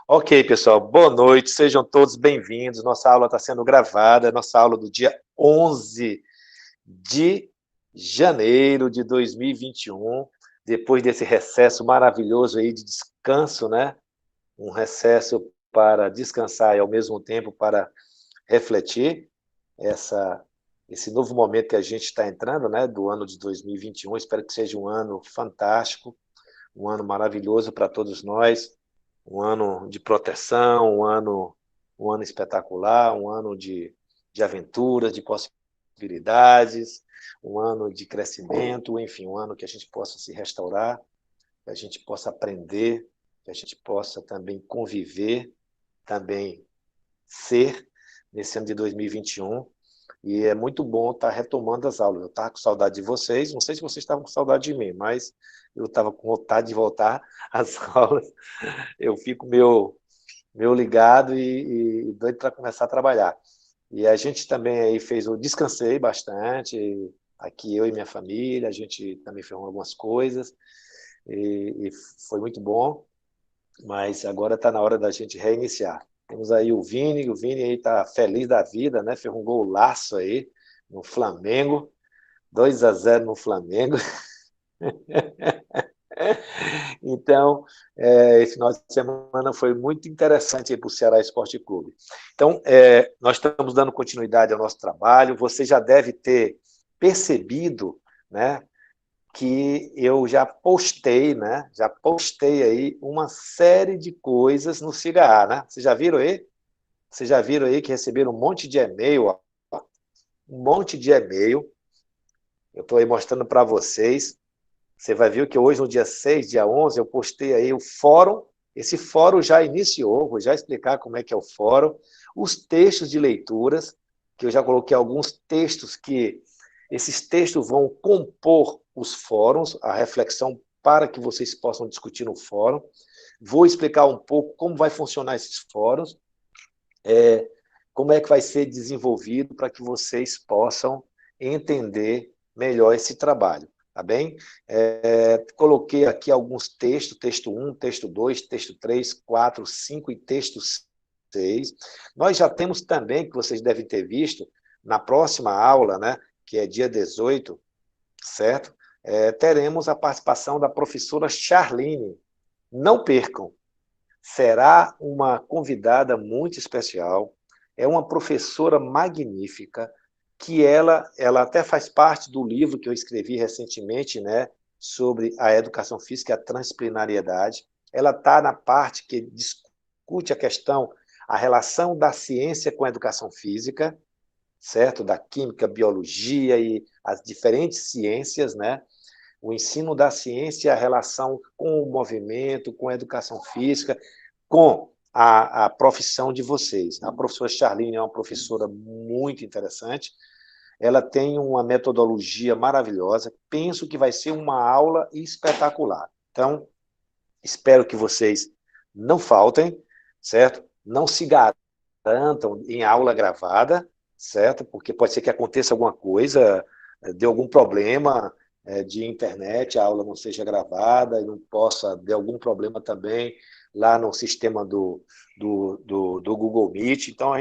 Ok, pessoal, boa noite, sejam todos bem-vindos. Nossa aula está sendo gravada, nossa aula do dia 11 de janeiro de 2021, depois desse recesso maravilhoso aí de descanso, né? Um recesso para descansar e, ao mesmo tempo, para refletir esse novo momento que a gente está entrando, né? Do ano de 2021. Espero que seja um ano fantástico, um ano maravilhoso para todos nós, um ano de proteção, um ano espetacular, um ano de aventuras, de possibilidades, um ano de crescimento, enfim, um ano que a gente possa se restaurar, que a gente possa aprender, que a gente possa também conviver, também ser nesse ano de 2021. E é muito bom estar retomando as aulas. Eu estava com saudade de vocês, não sei se vocês estavam com saudade de mim, mas eu estava com vontade de voltar às aulas. Eu fico meu ligado e doido para começar a trabalhar. E a gente também aí descansei bastante, aqui eu e minha família, a gente também fez algumas coisas, e foi muito bom, mas agora está na hora da gente reiniciar. Temos aí o Vini aí está feliz da vida, né? Fez um golaço aí no Flamengo, 2-0 no Flamengo. Então, esse final de semana foi muito interessante para o Ceará Esporte Clube. Então, nós estamos dando continuidade ao nosso trabalho. Você já deve ter percebido, né, que eu já postei, né? Já postei aí uma série de coisas no Siga A, né? Vocês já viram aí? Vocês já viram aí que receberam um monte de e-mail, ó, um monte de e-mail. Eu estou aí mostrando para vocês. Você vai ver que hoje, no dia 6, dia 11, eu postei aí o fórum. Esse fórum já iniciou, vou já explicar como é que é o fórum. Os textos de leituras, que eu já coloquei alguns textos que esses textos vão compor os fóruns, a reflexão para que vocês possam discutir no fórum. Vou explicar um pouco como vai funcionar esses fóruns, como é que vai ser desenvolvido para que vocês possam entender melhor esse trabalho. Tá bem? Coloquei aqui alguns textos, texto 1, texto 2, texto 3, 4, 5 e texto 6. Nós já temos também, que vocês devem ter visto, na próxima aula, né, que é dia 18, certo? Teremos a participação da professora Charline. Não percam, será uma convidada muito especial, é uma professora magnífica, que ela até faz parte do livro que eu escrevi recentemente, né, sobre a educação física e a transdisciplinariedade. Ela está na parte que discute a relação da ciência com a educação física, certo? Da química, biologia e as diferentes ciências, né? O ensino da ciência, a relação com o movimento, com a educação física, com a profissão de vocês. A professora Charline é uma professora muito interessante, ela tem uma metodologia maravilhosa, penso que vai ser uma aula espetacular. Então, espero que vocês não faltem, certo? Não se garantam em aula gravada, certo? Porque pode ser que aconteça alguma coisa, dê algum problema de internet, a aula não seja gravada e não possa ter algum problema também lá no sistema do Google Meet. Então,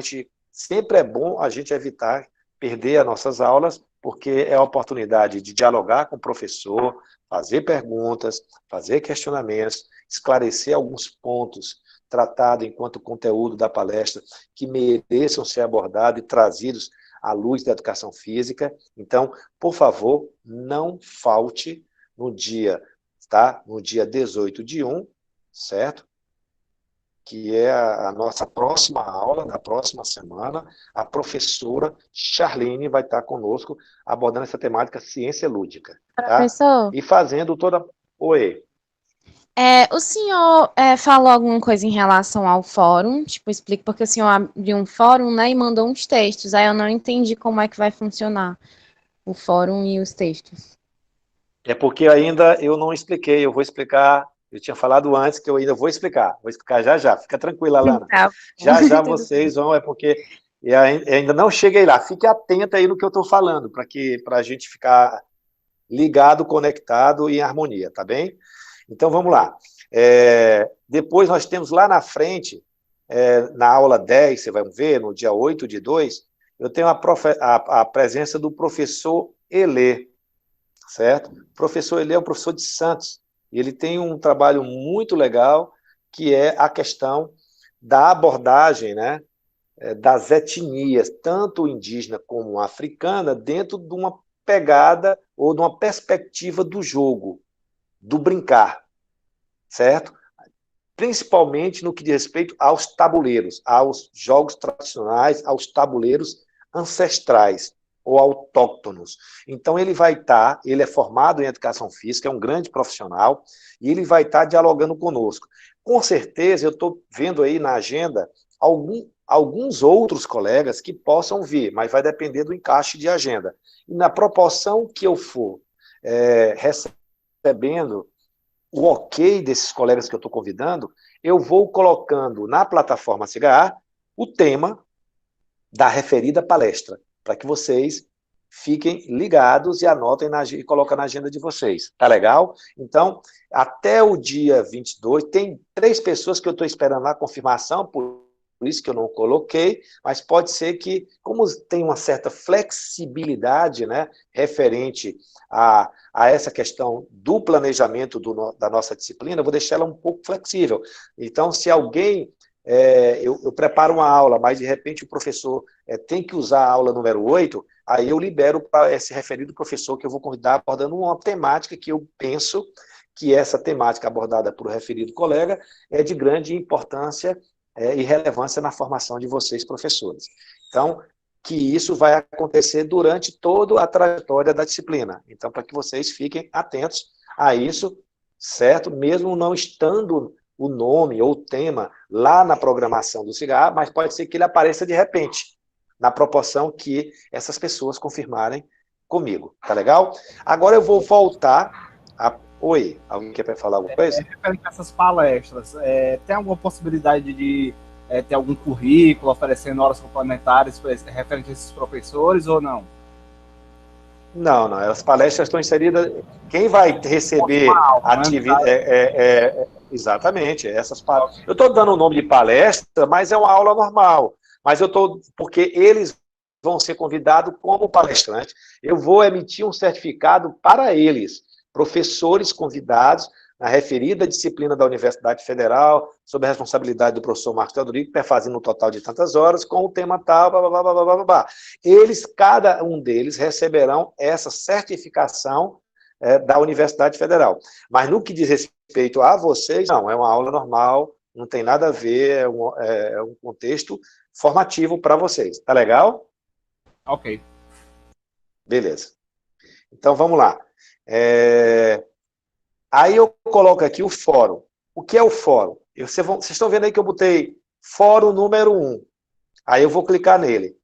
sempre é bom a gente evitar perder as nossas aulas, porque é a oportunidade de dialogar com o professor, fazer perguntas, fazer questionamentos, esclarecer alguns pontos tratados enquanto conteúdo da palestra que mereçam ser abordados e trazidos à luz da educação física. Então, por favor, não falte no dia, tá? No dia 18/1, certo? Que é a nossa próxima aula, da próxima semana, a professora Charline vai estar conosco abordando essa temática ciência lúdica, tá? Professor, E fazendo toda... Oi. o senhor falou alguma coisa em relação ao fórum? Tipo, explica, porque o senhor abriu um fórum, né, e mandou uns textos. Aí eu não entendi como é que vai funcionar o fórum e os textos. É porque ainda eu não expliquei, eu vou explicar, eu tinha falado antes que eu ainda vou explicar já já, fica tranquila, Alana. Tá bom, Já já tudo bem. vocês vão, é porque eu ainda não cheguei lá, fique atenta aí no que eu estou falando, para a gente ficar ligado, conectado e em harmonia, tá bem? Então vamos lá. Depois nós temos lá na frente, na aula 10, você vai ver, no dia 8/2, eu tenho a presença do professor Elê, certo? O professor Elê é o professor de Santos, e ele tem um trabalho muito legal, que é a questão da abordagem, né, das etnias, tanto indígena como africana, dentro de uma pegada ou de uma perspectiva do jogo, do brincar, certo? Principalmente no que diz respeito aos tabuleiros, aos jogos tradicionais, aos tabuleiros ancestrais ou autóctonos. Então ele é formado em educação física, é um grande profissional, e ele vai estar dialogando conosco. Com certeza, eu estou vendo aí na agenda alguns outros colegas que possam vir, mas vai depender do encaixe de agenda. E na proporção que eu for recebendo o ok desses colegas que eu estou convidando, eu vou colocando na plataforma CHA o tema da referida palestra, para que vocês fiquem ligados e anotem e coloquem na agenda de vocês. Tá legal? Então, até o dia 22, tem 3 pessoas que eu estou esperando a confirmação, por isso que eu não coloquei, mas pode ser que, como tem uma certa flexibilidade, né, referente a essa questão do planejamento da nossa disciplina, eu vou deixar ela um pouco flexível. Então, se alguém eu preparo uma aula, mas de repente o professor tem que usar a aula número 8, aí eu libero para esse referido professor que eu vou convidar abordando uma temática que eu penso que essa temática abordada por referido colega é de grande importância e relevância na formação de vocês, professores. Então, que isso vai acontecer durante toda a trajetória da disciplina. Então, para que vocês fiquem atentos a isso, certo? Mesmo não estando o nome ou o tema lá na programação do CIGA, mas pode ser que ele apareça de repente, na proporção que essas pessoas confirmarem comigo, tá legal? Agora eu vou voltar a... Oi, alguém quer falar alguma coisa? Referente a essas palestras, tem alguma possibilidade de ter algum currículo oferecendo horas complementares referente a esses professores ou não? Não, não, as palestras estão inseridas. Quem vai receber atividade. Exatamente, essas palestras. Eu estou dando o nome de palestra, mas é uma aula normal. Mas eu estou. Porque eles vão ser convidados como palestrantes. Eu vou emitir um certificado para eles, professores convidados, na referida disciplina da Universidade Federal, sob a responsabilidade do professor Marcos Teodorico, perfazendo um total de tantas horas, com o tema tal, blá, blá, blá, blá, blá, blá. Eles, cada um deles, receberão essa certificação da Universidade Federal. Mas no que diz respeito a vocês, não, é uma aula normal, não tem nada a ver, é um contexto formativo para vocês. Tá legal? Ok. Beleza. Então, vamos lá. Aí eu coloco aqui o fórum. O que é o fórum? Vocês estão vendo aí que eu botei fórum número 1. Aí eu vou clicar nele.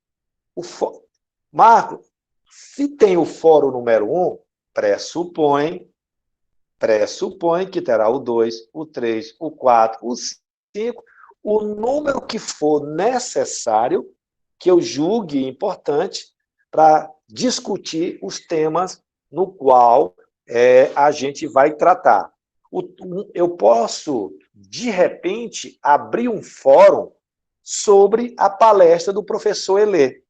Marco, se tem o fórum número 1, pressupõe que terá o 2, o 3, o 4, o 5, o número que for necessário, que eu julgue importante, para discutir os temas no qual a gente vai tratar. Eu posso, de repente, abrir um fórum sobre a palestra do professor Elê.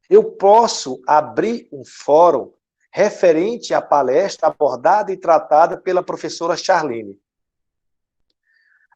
Eu posso abrir um fórum referente à palestra abordada e tratada pela professora Charline.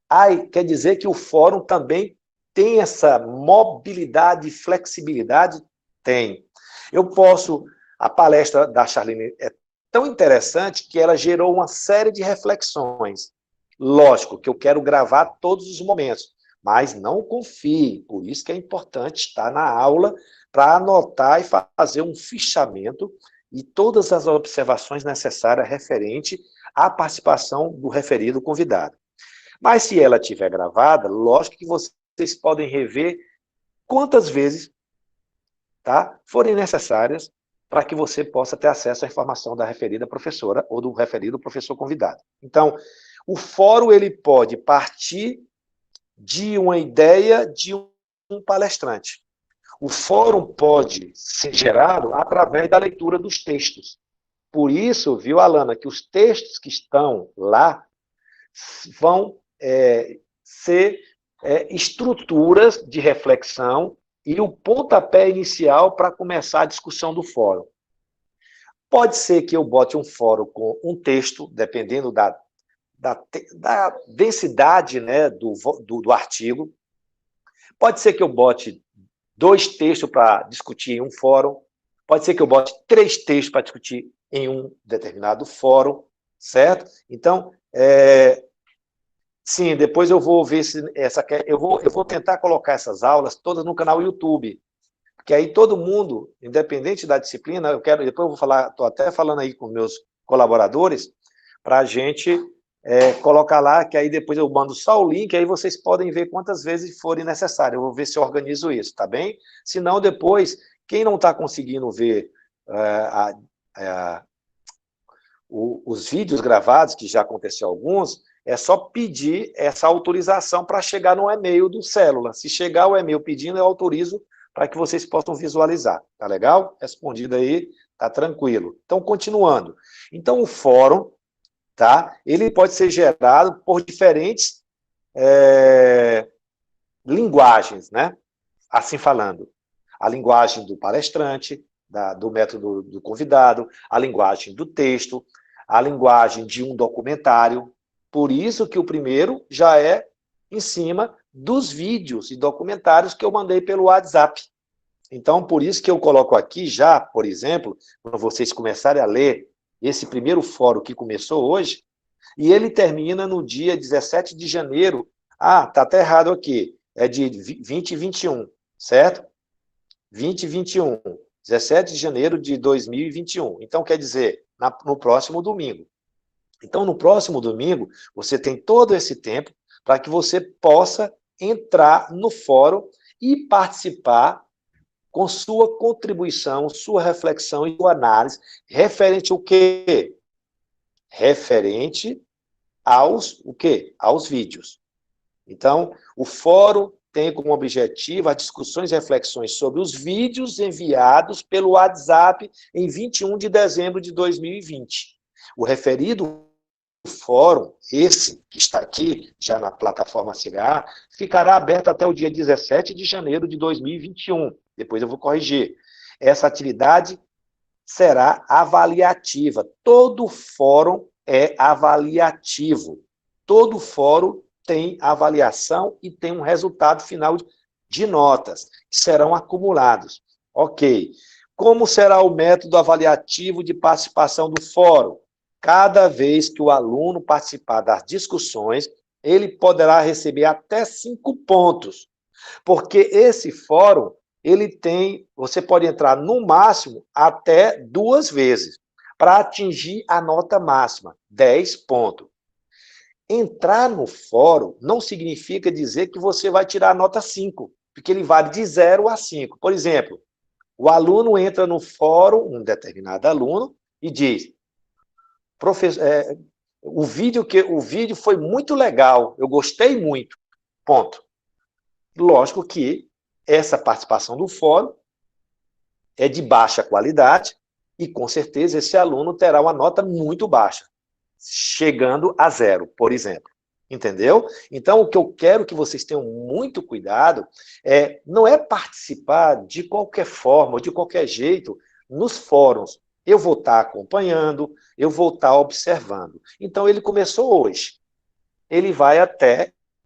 Aí, quer dizer que o fórum também tem essa mobilidade e flexibilidade? Tem. Eu posso... A palestra da Charline é tão interessante que ela gerou uma série de reflexões. Lógico que eu quero gravar todos os momentos, mas não confie. Por isso que é importante estar na aula para anotar e fazer um fichamento e todas as observações necessárias referente à participação do referido convidado. Mas se ela estiver gravada, lógico que vocês podem rever quantas vezes forem necessárias para que você possa ter acesso à informação da referida professora ou do referido professor convidado. Então, o fórum ele pode partir de uma ideia de um palestrante. O fórum pode ser gerado através da leitura dos textos. Por isso, viu, Alana, que os textos que estão lá, vão ser estruturas de reflexão e o pontapé inicial para começar a discussão do fórum. Pode ser que eu bote um fórum com um texto, dependendo da densidade, né, do artigo. Pode ser que eu bote 2 textos para discutir em um fórum. Pode ser que eu bote 3 textos para discutir em um determinado fórum, certo? Então, sim, depois eu vou ver se eu vou tentar colocar essas aulas todas no canal YouTube, porque aí todo mundo, independente da disciplina, depois eu vou falar, estou até falando aí com meus colaboradores, para a gente colocar lá, que aí depois eu mando só o link, aí vocês podem ver quantas vezes forem necessário. Eu vou ver se eu organizo isso, tá bem? Se não, depois, quem não está conseguindo ver os vídeos gravados, que já aconteceu alguns, é só pedir essa autorização para chegar no e-mail do Célula. Se chegar o e-mail pedindo, eu autorizo para que vocês possam visualizar. Tá legal? Respondido aí, tá tranquilo. Então, continuando. Então, o fórum, tá? Ele pode ser gerado por diferentes linguagens, né? Assim falando. A linguagem do palestrante, do método do convidado, a linguagem do texto, a linguagem de um documentário. Por isso que o primeiro já é em cima dos vídeos e documentários que eu mandei pelo WhatsApp. Então, por isso que eu coloco aqui já, por exemplo, quando vocês começarem a ler esse primeiro fórum que começou hoje, e ele termina no dia 17 de janeiro. Ah, está até errado aqui. É de 2021, certo? 2021. 17 de janeiro de 2021. Então, quer dizer, no próximo domingo. Então, no próximo domingo, você tem todo esse tempo para que você possa entrar no fórum e participar com sua contribuição, sua reflexão e sua análise, referente ao quê? Referente o quê? Aos vídeos. Então, o fórum tem como objetivo as discussões e reflexões sobre os vídeos enviados pelo WhatsApp em 21 de dezembro de 2020. O referido fórum, esse que está aqui, já na plataforma CA, ficará aberto até o dia 17 de janeiro de 2021. Depois eu vou corrigir. Essa atividade será avaliativa. Todo fórum é avaliativo. Todo fórum tem avaliação e tem um resultado final de notas, que serão acumulados. Ok. Como será o método avaliativo de participação do fórum? Cada vez que o aluno participar das discussões, ele poderá receber até 5 pontos, porque esse fórum, você pode entrar no máximo até 2 vezes, para atingir a nota máxima, 10 pontos. Entrar no fórum não significa dizer que você vai tirar a nota 5, porque ele vale de 0 a 5. Por exemplo, o aluno entra no fórum, um determinado aluno, e diz: professor, o vídeo foi muito legal, eu gostei muito, ponto. Lógico que essa participação do fórum é de baixa qualidade e, com certeza, esse aluno terá uma nota muito baixa, chegando a 0, por exemplo. Entendeu? Então, o que eu quero que vocês tenham muito cuidado não é participar de qualquer forma ou de qualquer jeito nos fóruns. Eu vou estar acompanhando, eu vou estar observando. Então, ele começou hoje. Ele vai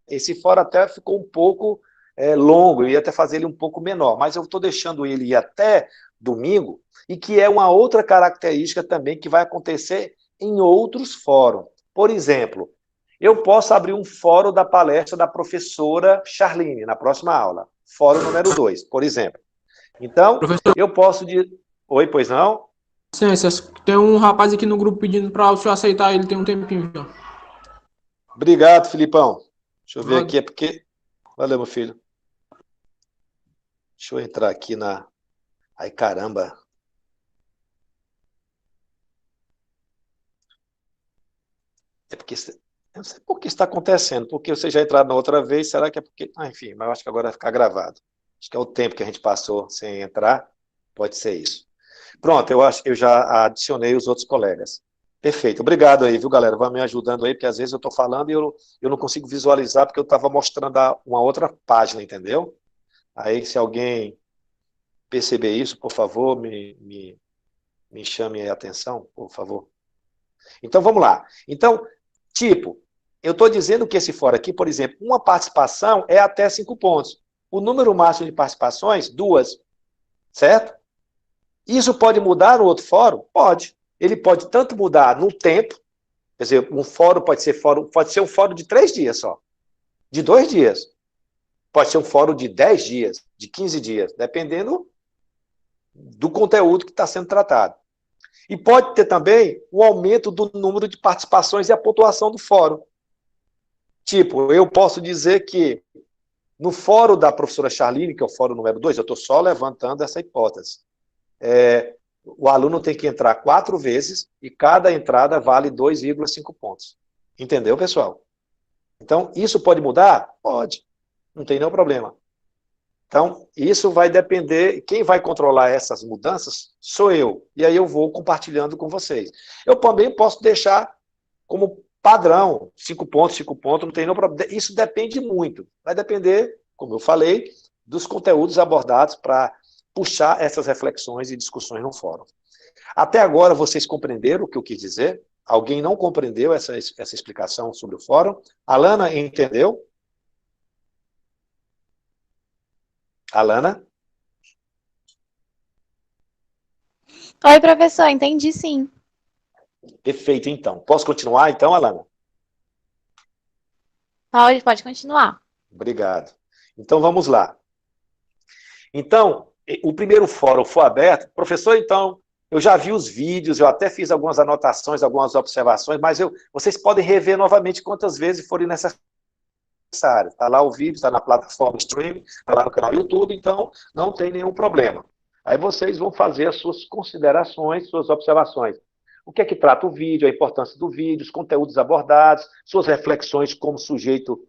esse fórum até ficou um pouco longo, eu ia até fazer ele um pouco menor, mas eu estou deixando ele ir até domingo, e que é uma outra característica também que vai acontecer em outros fóruns. Por exemplo, eu posso abrir um fórum da palestra da professora Charline, na próxima aula. Fórum número 2, por exemplo. Então, Professor, eu posso... Oi, pois não? licença, tem um rapaz aqui no grupo pedindo para o senhor aceitar ele, tem um tempinho. Então. Obrigado, Filipão. Deixa eu ver aqui, é porque... Valeu, meu filho. Deixa eu entrar aqui na... Ai, caramba. É porque... Eu não sei por que está acontecendo, porque você já entraram na outra vez, será que é porque... enfim, mas eu acho que agora vai ficar gravado. Acho que é o tempo que a gente passou sem entrar, pode ser isso. Pronto, eu já adicionei os outros colegas. Perfeito. Obrigado aí, viu, galera? Vai me ajudando aí, porque às vezes eu estou falando e eu não consigo visualizar porque eu estava mostrando uma outra página, entendeu? Aí, se alguém perceber isso, por favor, me chame a atenção, por favor. Então, vamos lá. Então, tipo, eu estou dizendo que esse fórum aqui, por exemplo, uma participação é até 5 pontos. O número máximo de participações, 2, certo? Isso pode mudar no outro fórum? Pode. Ele pode tanto mudar no tempo, quer dizer, um fórum pode ser um fórum de 3 dias só, de 2 dias. Pode ser um fórum de 10 dias, de 15 dias, dependendo do conteúdo que está sendo tratado. E pode ter também um aumento do número de participações e a pontuação do fórum. Tipo, eu posso dizer que no fórum da professora Charline, que é o fórum número 2, eu estou só levantando essa hipótese. O aluno tem que entrar 4 vezes e cada entrada vale 2,5 pontos. Entendeu, pessoal? Então, isso pode mudar? Pode. Não tem nenhum problema. Então, isso vai depender, quem vai controlar essas mudanças sou eu. E aí eu vou compartilhando com vocês. Eu também posso deixar como padrão, 5 pontos, 5 pontos, não tem nenhum problema. Isso depende muito. Vai depender, como eu falei, dos conteúdos abordados para puxar essas reflexões e discussões no fórum. Até agora, vocês compreenderam o que eu quis dizer? Alguém não compreendeu essa explicação sobre o fórum? Alana, entendeu? Alana? Oi, professor, entendi sim. Perfeito, então. Posso continuar, então, Alana? Pode continuar. Obrigado. Então, vamos lá. Então, o primeiro fórum foi aberto. Professor, então, eu já vi os vídeos, eu até fiz algumas anotações, algumas observações, mas vocês podem rever novamente quantas vezes forem necessárias. Está lá o vídeo, está na plataforma streaming, está lá no canal YouTube, então não tem nenhum problema. Aí vocês vão fazer as suas considerações, suas observações. O que é que trata o vídeo, a importância do vídeo, os conteúdos abordados, suas reflexões como sujeito,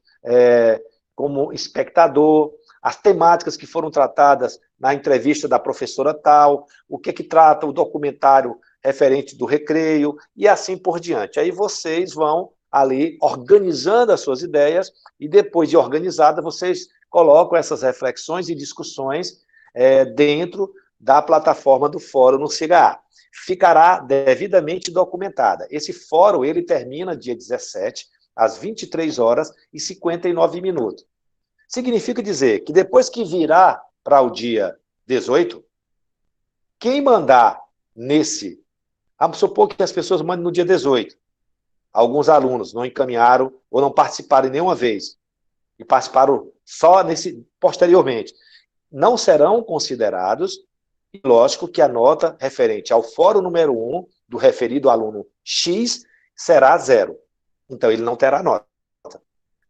como espectador, as temáticas que foram tratadas na entrevista da professora tal, o que é que trata o documentário referente do recreio, e assim por diante. Aí vocês vão ali organizando as suas ideias, e depois de organizada, vocês colocam essas reflexões e discussões dentro da plataforma do fórum no CIGA. Ficará devidamente documentada. Esse fórum, ele termina dia 17, às 23h59. Significa dizer que depois que virar para o dia 18, quem mandar vamos supor que as pessoas mandem no dia 18, alguns alunos não encaminharam ou não participaram nenhuma vez, e participaram só posteriormente, não serão considerados, e lógico que a nota referente ao fórum número 1, do referido aluno X, será 0. Então, ele não terá nota.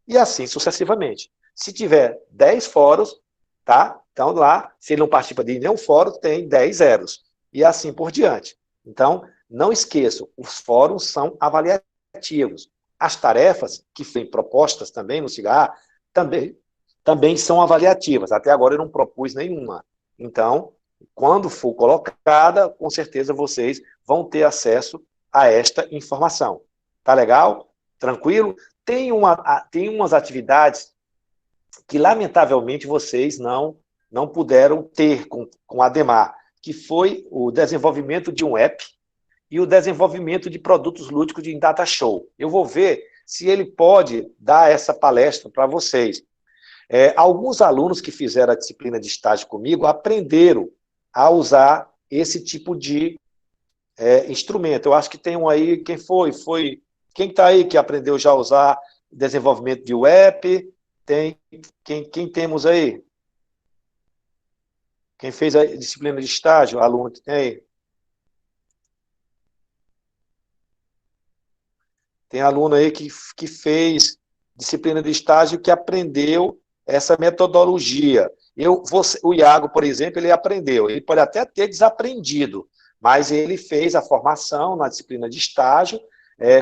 E assim sucessivamente. Se tiver 10 fóruns, tá? Então, lá, se ele não participa de nenhum fórum, tem 10 zeros. E assim por diante. Então, não esqueçam, os fóruns são avaliativos. As tarefas que foram propostas também no CIGA também são avaliativas. Até agora eu não propus nenhuma. Então, quando for colocada, com certeza vocês vão ter acesso a esta informação. Tá legal? Tranquilo? Tem umas atividades que, lamentavelmente, vocês não puderam ter com a Ademar, que foi o desenvolvimento de um app e o desenvolvimento de produtos lúdicos em Data Show. Eu vou ver se ele pode dar essa palestra para vocês. Alguns alunos que fizeram a disciplina de estágio comigo aprenderam a usar esse tipo de instrumento. Eu acho que tem um aí, quem está aí que aprendeu já a usar desenvolvimento de web? Quem temos aí? Quem fez a disciplina de estágio, aluno que tem aí? Tem aluno aí que fez disciplina de estágio que aprendeu essa metodologia. O Iago, por exemplo, ele aprendeu. Ele pode até ter desaprendido, mas ele fez a formação na disciplina de estágio,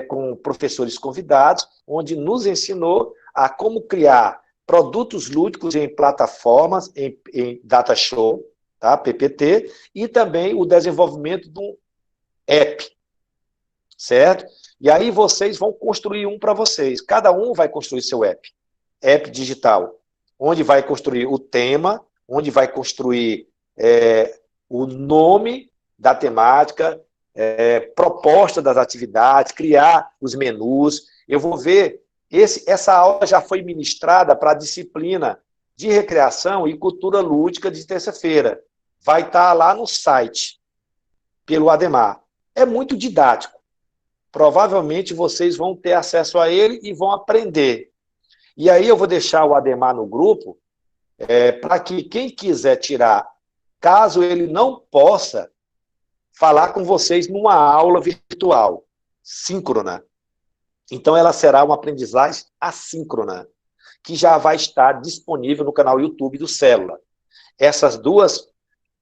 com professores convidados, onde nos ensinou a como criar produtos lúdicos em plataformas, em Data Show, tá? PPT, e também o desenvolvimento de um app. certo? E aí vocês vão construir um para vocês. Cada um vai construir seu app digital, onde vai construir o tema, onde vai construir o nome da temática, proposta das atividades, criar os menus. Eu vou ver, essa aula já foi ministrada para a disciplina de recreação e cultura lúdica de terça-feira. Vai estar lá no site, pelo Ademar. É muito didático. Provavelmente vocês vão ter acesso a ele e vão aprender. E aí eu vou deixar o Ademar no grupo, para que quem quiser tirar, caso ele não possa, falar com vocês numa aula virtual, síncrona. Então ela será uma aprendizagem assíncrona, que já vai estar disponível no canal YouTube do Célula. Essas duas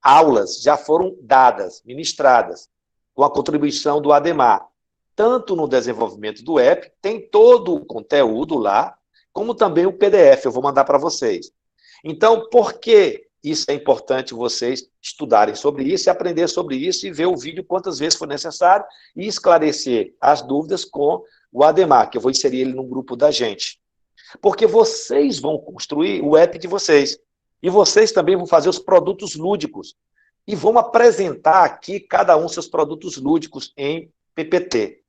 aulas já foram dadas, ministradas, com a contribuição do Ademar, tanto no desenvolvimento do app, tem todo o conteúdo lá, como também o PDF, eu vou mandar para vocês. Então, por que isso é importante vocês estudarem sobre isso, e aprender sobre isso, e ver o vídeo quantas vezes for necessário, e esclarecer as dúvidas com o Ademar, que eu vou inserir ele no grupo da gente. Porque vocês vão construir o app de vocês, e vocês também vão fazer os produtos lúdicos, e vão apresentar aqui cada um seus produtos lúdicos em PPT.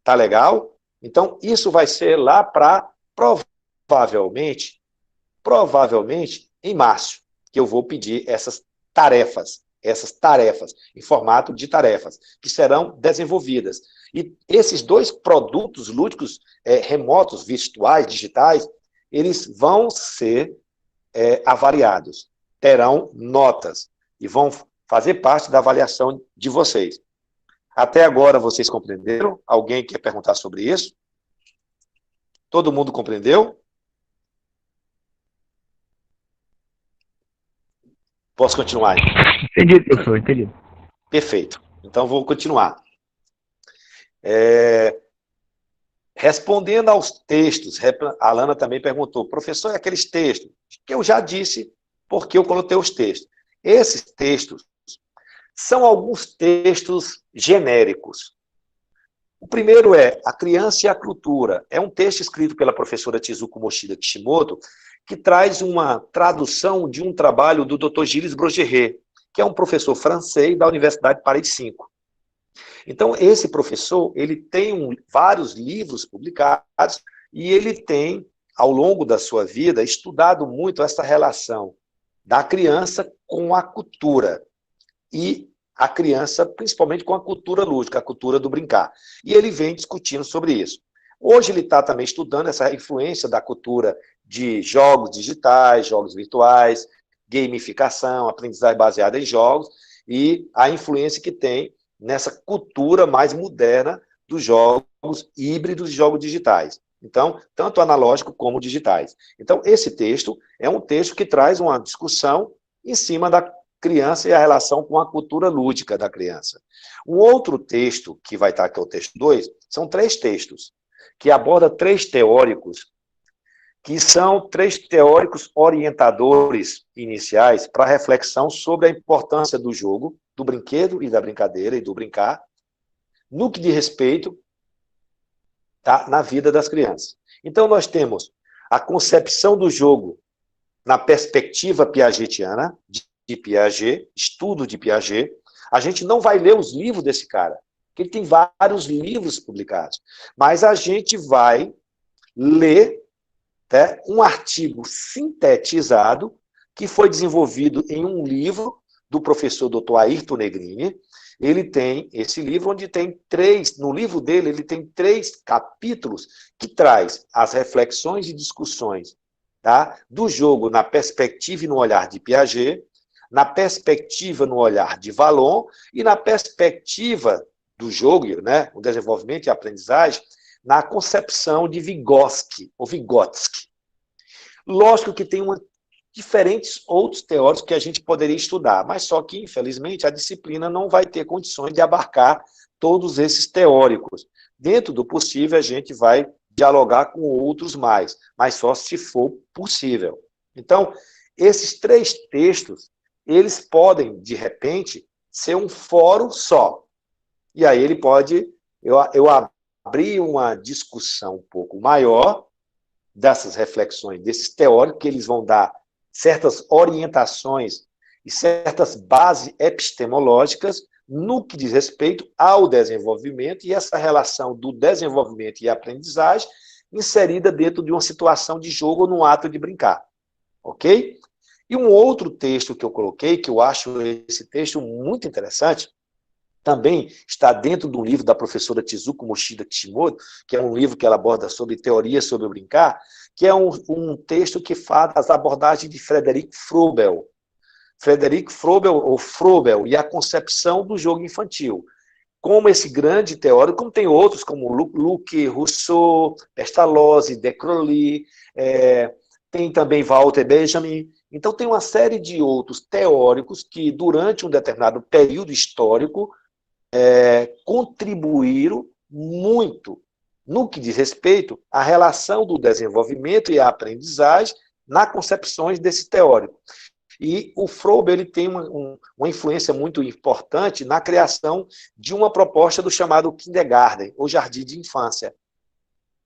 Tá legal? Então, isso vai ser lá para, provavelmente, em março, que eu vou pedir essas tarefas, em formato de tarefas, que serão desenvolvidas. E esses dois produtos lúdicos remotos, virtuais, digitais, eles vão ser avaliados, terão notas, e vão fazer parte da avaliação de vocês. Até agora vocês compreenderam? Alguém quer perguntar sobre isso? Todo mundo compreendeu? Posso continuar? Entendido, professor, entendido. Perfeito. Então, vou continuar. Respondendo aos textos, a Alana também perguntou, professor, aqueles textos? Que eu já disse porque eu coloquei os textos. Esses textos são alguns textos genéricos. O primeiro é A Criança e a Cultura. É um texto escrito pela professora Chizuko Mochida Kishimoto, que traz uma tradução de um trabalho do Dr. Gilles Brogeret, que é um professor francês da Universidade Paris 5. Então, esse professor, ele tem vários livros publicados e ele tem, ao longo da sua vida, estudado muito essa relação da criança com a cultura e a criança, principalmente com a cultura lúdica, a cultura do brincar. E ele vem discutindo sobre isso. Hoje ele está também estudando essa influência da cultura de jogos digitais, jogos virtuais, gamificação, aprendizagem baseada em jogos, e a influência que tem nessa cultura mais moderna dos jogos híbridos e jogos digitais. Então, tanto analógico como digitais. Então, esse texto é um texto que traz uma discussão em cima da criança e a relação com a cultura lúdica da criança. Um outro texto, que vai estar aqui, é o texto 2, são 3 textos, que aborda 3 teóricos, que são 3 teóricos orientadores iniciais para reflexão sobre a importância do jogo, do brinquedo e da brincadeira e do brincar, no que diz respeito na vida das crianças. Então, nós temos a concepção do jogo na perspectiva piagetiana, de Piaget, estudo de Piaget. A gente não vai ler os livros desse cara, porque ele tem vários livros publicados, mas a gente vai ler um artigo sintetizado que foi desenvolvido em um livro do professor Dr. Ayrton Negrini. Ele tem esse livro, onde tem 3, no livro dele, ele tem 3 capítulos que traz as reflexões e discussões do jogo na perspectiva e no olhar de Piaget, na perspectiva no olhar de Vallon e na perspectiva do jogo, o desenvolvimento e a aprendizagem, na concepção de Vygotsky, ou Vygotsky. Lógico que tem diferentes outros teóricos que a gente poderia estudar, mas só que, infelizmente, a disciplina não vai ter condições de abarcar todos esses teóricos. Dentro do possível, a gente vai dialogar com outros mais, mas só se for possível. Então, esses 3 textos, eles podem, de repente, ser um fórum só. E aí ele pode eu abri uma discussão um pouco maior dessas reflexões, desses teóricos, que eles vão dar certas orientações e certas bases epistemológicas no que diz respeito ao desenvolvimento e essa relação do desenvolvimento e aprendizagem inserida dentro de uma situação de jogo ou num ato de brincar. Ok? E um outro texto que eu coloquei, que eu acho esse texto muito interessante, também está dentro do livro da professora Tizuko Mochida Kishimoto, que é um livro que ela aborda sobre teoria sobre o brincar, que é um texto que fala das abordagens de Frederick Froebel. Frederick Froebel, ou Froebel, e a concepção do jogo infantil. Como esse grande teórico, como tem outros, como Luc Rousseau, Pestalozzi, De Crowley, tem também Walter Benjamin. Então, tem uma série de outros teóricos que, durante um determinado período histórico, contribuíram muito no que diz respeito à relação do desenvolvimento e à aprendizagem nas concepções desse teórico. E o Froebel ele tem uma influência muito importante na criação de uma proposta do chamado kindergarten, ou jardim de infância.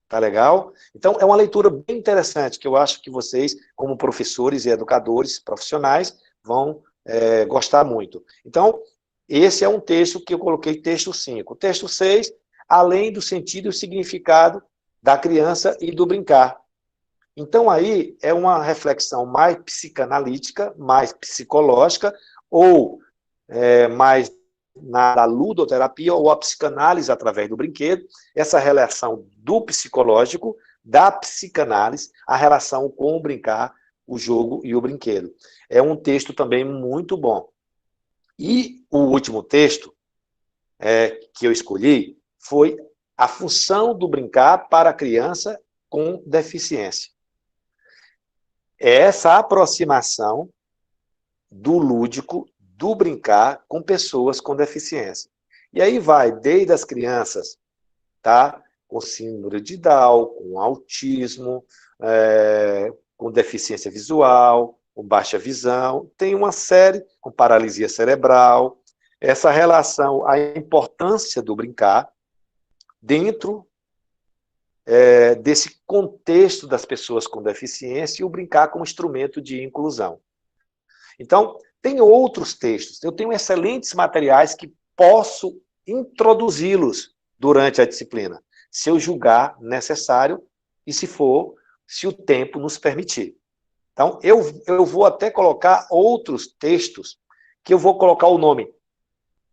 Tá legal? Então, é uma leitura bem interessante, que eu acho que vocês, como professores e educadores profissionais, vão gostar muito. Então, esse é um texto que eu coloquei, texto 5. O texto 6, além do sentido e o significado da criança e do brincar. Então, aí, é uma reflexão mais psicanalítica, mais psicológica, ou mais na ludoterapia ou a psicanálise através do brinquedo, essa relação do psicológico, da psicanálise, a relação com o brincar, o jogo e o brinquedo. É um texto também muito bom. E o último texto que eu escolhi foi a função do brincar para a criança com deficiência. É essa aproximação do lúdico, do brincar com pessoas com deficiência. E aí vai desde as crianças, tá, com síndrome de Down, com autismo, com deficiência visual, com baixa visão, tem uma série com paralisia cerebral, essa relação, a importância do brincar dentro desse contexto das pessoas com deficiência e o brincar como instrumento de inclusão. Então, tem outros textos, eu tenho excelentes materiais que posso introduzi-los durante a disciplina, se eu julgar necessário e se o tempo nos permitir. Então, eu vou até colocar outros textos que eu vou colocar o nome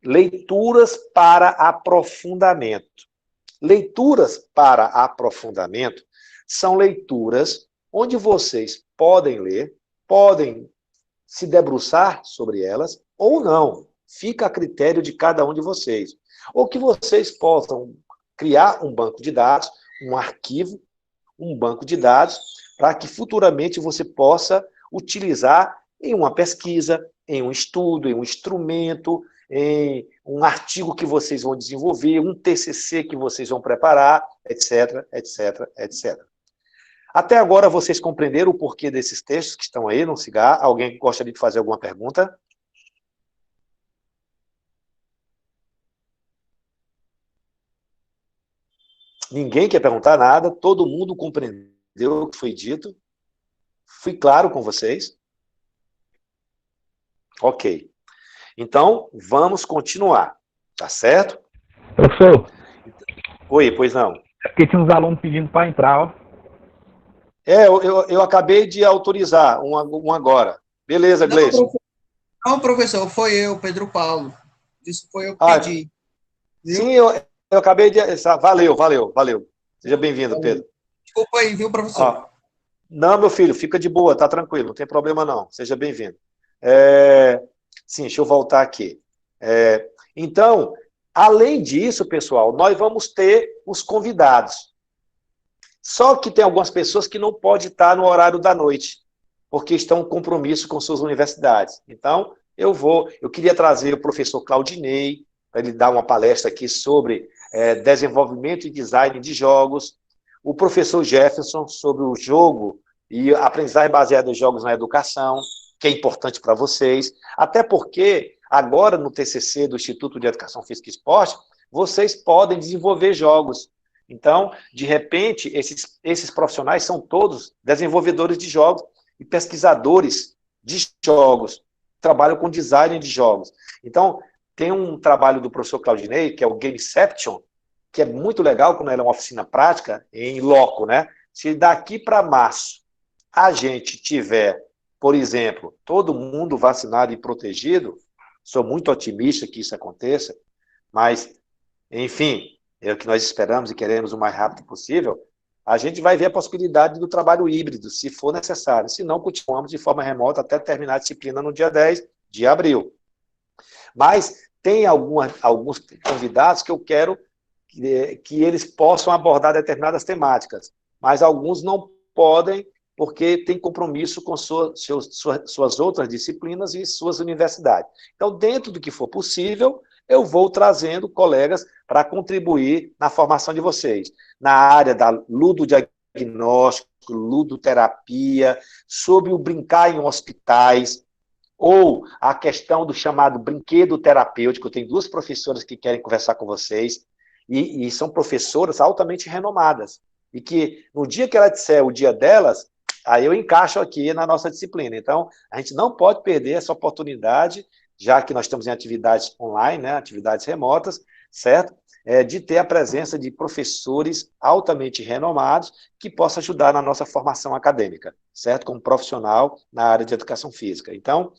Leituras para Aprofundamento. Leituras para aprofundamento são leituras onde vocês podem ler, podem se debruçar sobre elas ou não. Fica a critério de cada um de vocês. Ou que vocês possam criar um banco de dados, um arquivo, um banco de dados, para que futuramente você possa utilizar em uma pesquisa, em um estudo, em um instrumento, em um artigo que vocês vão desenvolver, um TCC que vocês vão preparar, etc, etc, etc. Até agora vocês compreenderam o porquê desses textos que estão aí no Cigar? Alguém gostaria de fazer alguma pergunta? Ninguém quer perguntar nada, todo mundo compreendeu o que foi dito. Fui claro com vocês? Ok. Então, vamos continuar, tá certo? Professor, Oi, pois não. é porque tinha uns alunos pedindo para entrar, ó. Eu acabei de autorizar um agora. Beleza, Gleison. Não, professor, foi eu, Pedro Paulo. Isso foi eu que pedi. Viu? Sim, eu acabei de... Valeu. Seja bem-vindo, Pedro. Desculpa aí, viu, professor? Não, meu filho, fica de boa, tá tranquilo, não tem problema não. Seja bem-vindo. Sim, deixa eu voltar aqui. Então, além disso, pessoal, nós vamos ter os convidados. Só que tem algumas pessoas que não podem estar no horário da noite, porque estão em compromisso com suas universidades. Então, eu queria trazer o professor Claudinei, para ele dar uma palestra aqui sobre desenvolvimento e design de jogos, o professor Jefferson sobre o jogo e aprendizagem baseada em jogos na educação, que é importante para vocês, até porque agora no TCC do Instituto de Educação Física e Esporte, vocês podem desenvolver jogos. Então, de repente, esses profissionais são todos desenvolvedores de jogos e pesquisadores de jogos, trabalham com design de jogos. Então, tem um trabalho do professor Claudinei, que é o Gameception, que é muito legal quando ela é uma oficina prática, em loco, né? Se daqui para março a gente tiver, por exemplo, todo mundo vacinado e protegido, sou muito otimista que isso aconteça, mas, enfim, é o que nós esperamos e queremos o mais rápido possível, a gente vai ver a possibilidade do trabalho híbrido, se for necessário. Se não, continuamos de forma remota até terminar a disciplina no dia 10 de abril. Mas tem alguns convidados que eu quero que eles possam abordar determinadas temáticas, mas alguns não podem porque tem compromisso com suas outras disciplinas e suas universidades. Então, dentro do que for possível, eu vou trazendo colegas para contribuir na formação de vocês, na área da ludodiagnóstico, ludoterapia, sobre o brincar em hospitais, ou a questão do chamado brinquedo terapêutico. Eu tenho 2 professoras que querem conversar com vocês, e são professoras altamente renomadas, e que no dia que ela disser o dia delas, aí eu encaixo aqui na nossa disciplina. Então, a gente não pode perder essa oportunidade, já que nós estamos em atividades online, né, atividades remotas, certo? De ter a presença de professores altamente renomados que possam ajudar na nossa formação acadêmica, certo? Como profissional na área de educação física. Então,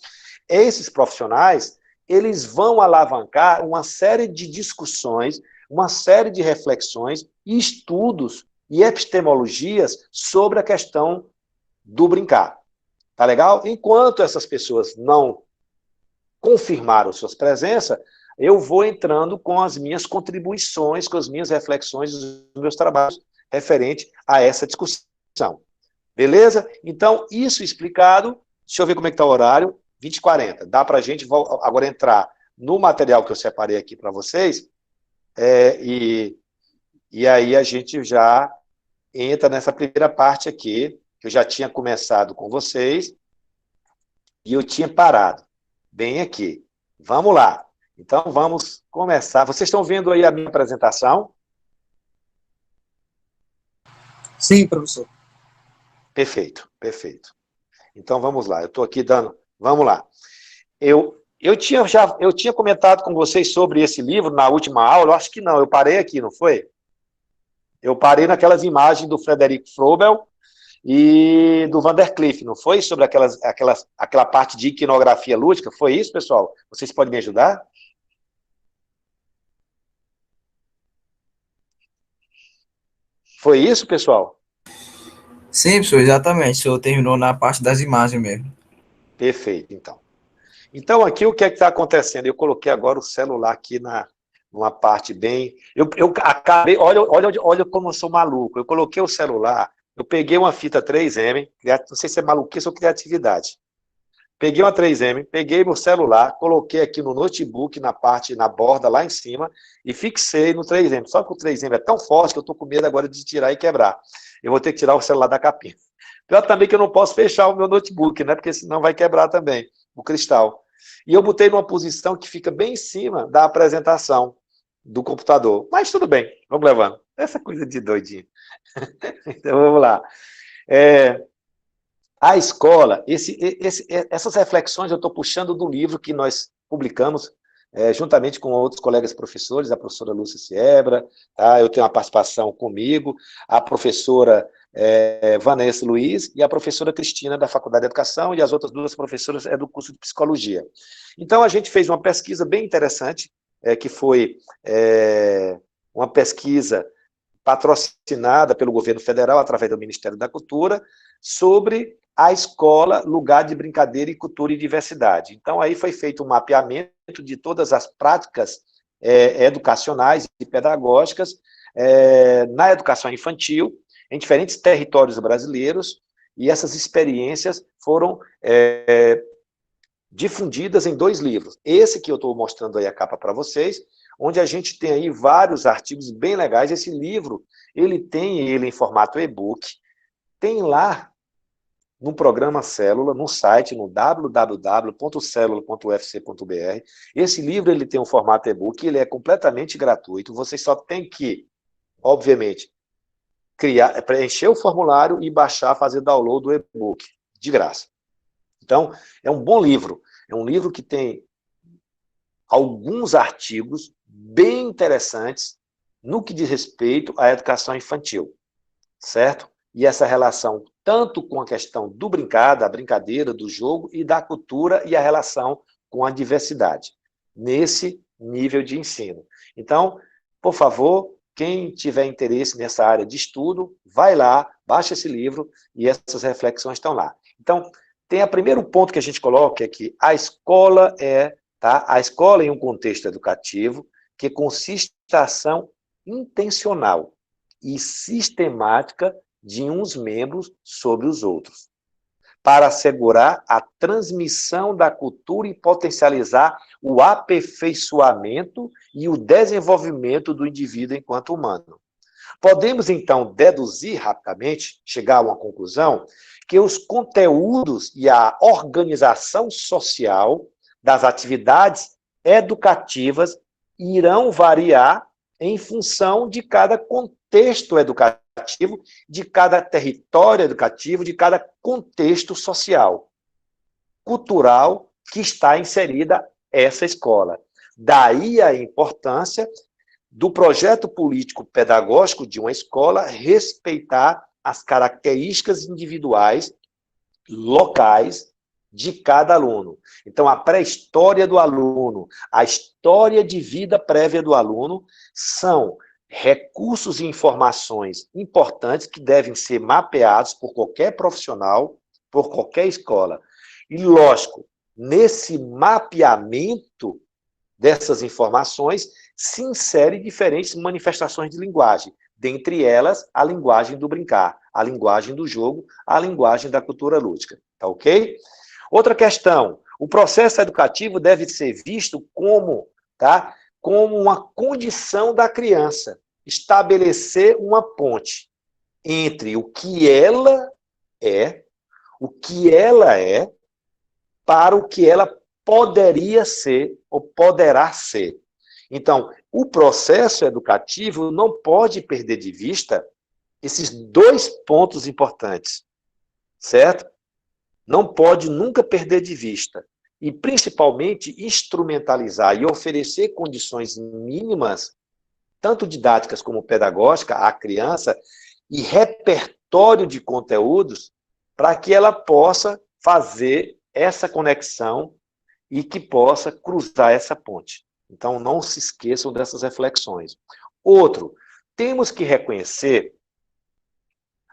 esses profissionais, eles vão alavancar uma série de discussões, uma série de reflexões e estudos e epistemologias sobre a questão do brincar. Tá legal? Enquanto essas pessoas não confirmaram suas presenças, eu vou entrando com as minhas contribuições, com as minhas reflexões, os meus trabalhos referente a essa discussão. Beleza? Então, isso explicado, deixa eu ver como é que está o horário, 20h40. Dá para a gente agora entrar no material que eu separei aqui para vocês, e aí a gente já entra nessa primeira parte aqui, que eu já tinha começado com vocês, e eu tinha parado bem aqui. Vamos lá. Então, vamos começar. Vocês estão vendo aí a minha apresentação? Sim, professor. Perfeito, perfeito. Então, vamos lá. Eu estou aqui dando... Vamos lá. Eu tinha comentado com vocês sobre esse livro na última aula, eu acho que não, eu parei aqui, não foi? Eu parei naquelas imagens do Frederic Frobel e do Van der Cliff, não foi? Sobre aquela parte de iconografia lúdica, foi isso, pessoal? Vocês podem me ajudar? Foi isso, pessoal? Sim, professor, exatamente. O senhor terminou na parte das imagens mesmo. Perfeito, então. Então, aqui o que é que está acontecendo? Eu coloquei agora o celular aqui numa parte bem... Eu acabei... Olha como eu sou maluco. Eu coloquei o celular, eu peguei uma fita 3M, não sei se é maluquice ou criatividade. Peguei uma 3M, peguei meu celular, coloquei aqui no notebook, na borda, lá em cima, e fixei no 3M. Só que o 3M é tão forte que eu estou com medo agora de tirar e quebrar. Eu vou ter que tirar o celular da capinha. Pior também que eu não posso fechar o meu notebook, né? Porque senão vai quebrar também o cristal. E eu botei numa posição que fica bem em cima da apresentação do computador. Mas tudo bem, vamos levando. Essa coisa de doidinho. Então vamos lá. A escola, essas reflexões eu estou puxando do livro que nós publicamos, juntamente com outros colegas professores, a professora Lúcia Siebra, tá? Eu tenho uma participação comigo, a professora Vanessa Luiz e a professora Cristina da Faculdade de Educação, e as outras 2 professoras do curso de Psicologia. Então, a gente fez uma pesquisa bem interessante, que foi uma pesquisa patrocinada pelo governo federal, através do Ministério da Cultura, sobre a escola, lugar de brincadeira e cultura e diversidade. Então, aí foi feito um mapeamento de todas as práticas educacionais e pedagógicas na educação infantil, em diferentes territórios brasileiros, e essas experiências foram difundidas em 2 livros. Esse que eu estou mostrando aí a capa para vocês, onde a gente tem aí vários artigos bem legais. Esse livro, ele em formato e-book, tem lá no programa Célula, no site, no www.celula.ufc.br. Esse livro ele tem um formato e-book, ele é completamente gratuito, você só tem que, obviamente, preencher o formulário e baixar, fazer download do e-book, de graça. Então, é um bom livro. É um livro que tem alguns artigos bem interessantes no que diz respeito à educação infantil, certo? E essa relação tanto com a questão do brincar, da brincadeira, do jogo e da cultura e a relação com a diversidade, nesse nível de ensino. Então, por favor, quem tiver interesse nessa área de estudo, vai lá, baixa esse livro e essas reflexões estão lá. Então, tem o primeiro ponto que a gente coloca, é que a escola a escola em um contexto educativo que consiste na ação intencional e sistemática de uns membros sobre os outros, para assegurar a transmissão da cultura e potencializar o aperfeiçoamento e o desenvolvimento do indivíduo enquanto humano. Podemos, então, deduzir rapidamente, chegar a uma conclusão, que os conteúdos e a organização social das atividades educativas irão variar em função de cada contexto educativo, de cada território educativo, de cada contexto social, cultural que está inserida essa escola. Daí a importância do projeto político-pedagógico de uma escola respeitar as características individuais, locais, de cada aluno. Então, a pré-história do aluno, a história de vida prévia do aluno, são recursos e informações importantes que devem ser mapeados por qualquer profissional, por qualquer escola. E, lógico, nesse mapeamento dessas informações, se insere diferentes manifestações de linguagem, dentre elas a linguagem do brincar, a linguagem do jogo, a linguagem da cultura lúdica. Tá ok? Outra questão, o processo educativo deve ser visto como uma condição da criança, estabelecer uma ponte entre o que ela é para o que ela poderia ser ou poderá ser. Então, o processo educativo não pode perder de vista esses dois pontos importantes, certo? Não pode nunca perder de vista. E, principalmente, instrumentalizar e oferecer condições mínimas, tanto didáticas como pedagógicas, à criança, e repertório de conteúdos para que ela possa fazer essa conexão e que possa cruzar essa ponte. Então, não se esqueçam dessas reflexões. Outro, temos que reconhecer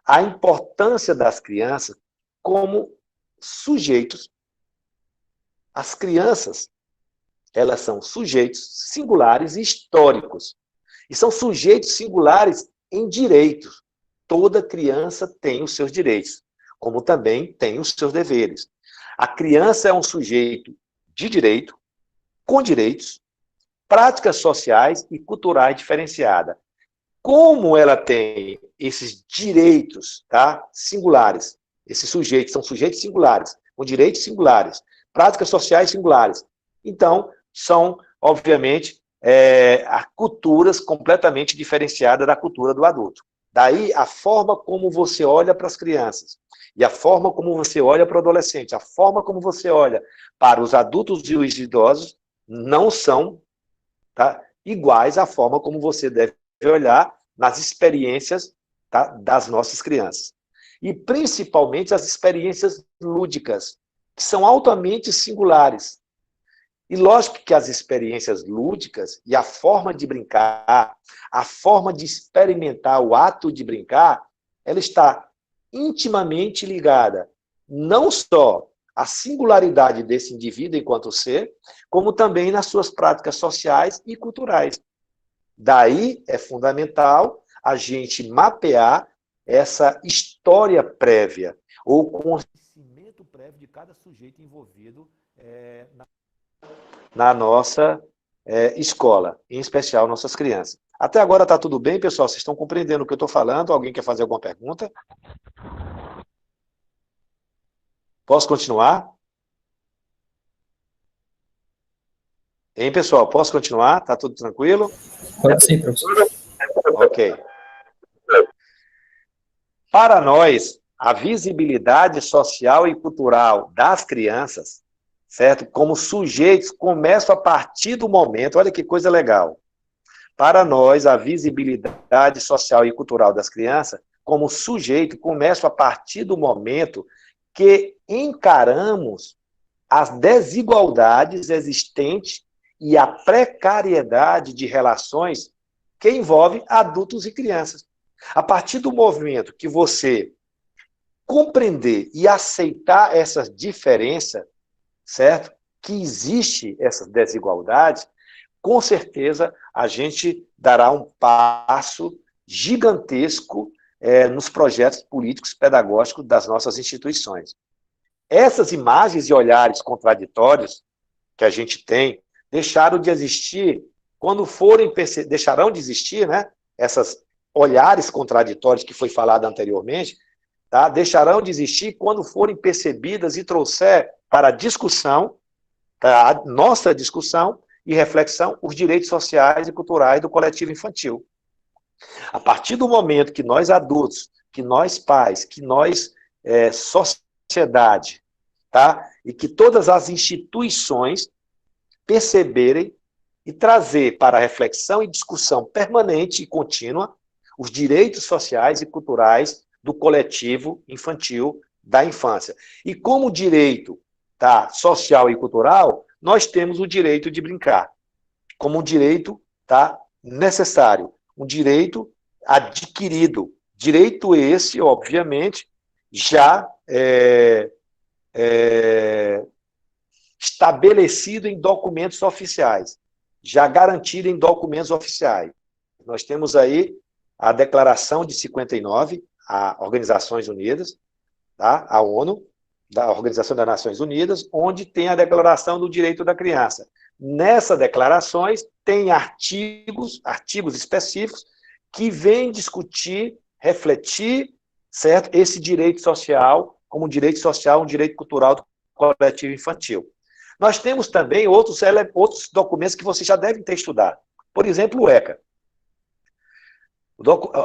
a importância das crianças como sujeitos. As crianças, elas são sujeitos singulares e históricos. E são sujeitos singulares em direitos. Toda criança tem os seus direitos, como também tem os seus deveres. A criança é um sujeito de direito, com direitos, práticas sociais e culturais diferenciadas. Como ela tem esses direitos singulares, esses sujeitos são sujeitos singulares, com direitos singulares, práticas sociais singulares, então são, obviamente, culturas completamente diferenciadas da cultura do adulto. Daí a forma como você olha para as crianças, e a forma como você olha para o adolescente, a forma como você olha para os adultos e os idosos, não são iguais à forma como você deve olhar nas experiências das nossas crianças. E principalmente as experiências lúdicas, que são altamente singulares. E lógico que as experiências lúdicas e a forma de brincar, a forma de experimentar o ato de brincar, ela está intimamente ligada não só à singularidade desse indivíduo enquanto ser, como também nas suas práticas sociais e culturais. Daí é fundamental a gente mapear essa história prévia, ou conhecimento prévio de cada sujeito envolvido na nossa escola, em especial nossas crianças. Até agora está tudo bem, pessoal? Vocês estão compreendendo o que eu estou falando? Alguém quer fazer alguma pergunta? Posso continuar? Hein, pessoal? Posso continuar? Tá tudo tranquilo? Pode sim, professor. Ok. Para nós, a visibilidade social e cultural das crianças, certo? Como sujeitos, começa a partir do momento, olha que coisa legal. Para nós, a visibilidade social e cultural das crianças, como sujeito, começa a partir do momento que encaramos as desigualdades existentes e a precariedade de relações que envolvem adultos e crianças. A partir do momento que você compreender e aceitar essas diferenças, certo? Que existe essas desigualdades, com certeza a gente dará um passo gigantesco nos projetos políticos pedagógicos das nossas instituições. Essas imagens e olhares contraditórios que a gente tem deixaram de existir quando deixarão de existir, né? Essas olhares contraditórios que foi falado anteriormente, tá? Deixarão de existir quando forem percebidas e trouxer para a discussão, tá? A nossa discussão e reflexão, os direitos sociais e culturais do coletivo infantil. A partir do momento que nós adultos, que nós pais, que nós sociedade, tá? E que todas as instituições perceberem e trazer para a reflexão e discussão permanente e contínua os direitos sociais e culturais do coletivo infantil da infância. E como direito, tá, social e cultural, nós temos o direito de brincar, como um direito, tá, necessário, um direito adquirido. Direito esse, obviamente, já estabelecido em documentos oficiais, já garantido em documentos oficiais. Nós temos aí a Declaração de 59, a Organizações Unidas, tá? A ONU, da Organização das Nações Unidas, onde tem a Declaração do Direito da Criança. Nessas declarações tem artigos específicos que vêm discutir, refletir, certo? Esse direito social como um direito social, um direito cultural do coletivo infantil. Nós temos também outros documentos que vocês já devem ter estudado. Por exemplo, o ECA.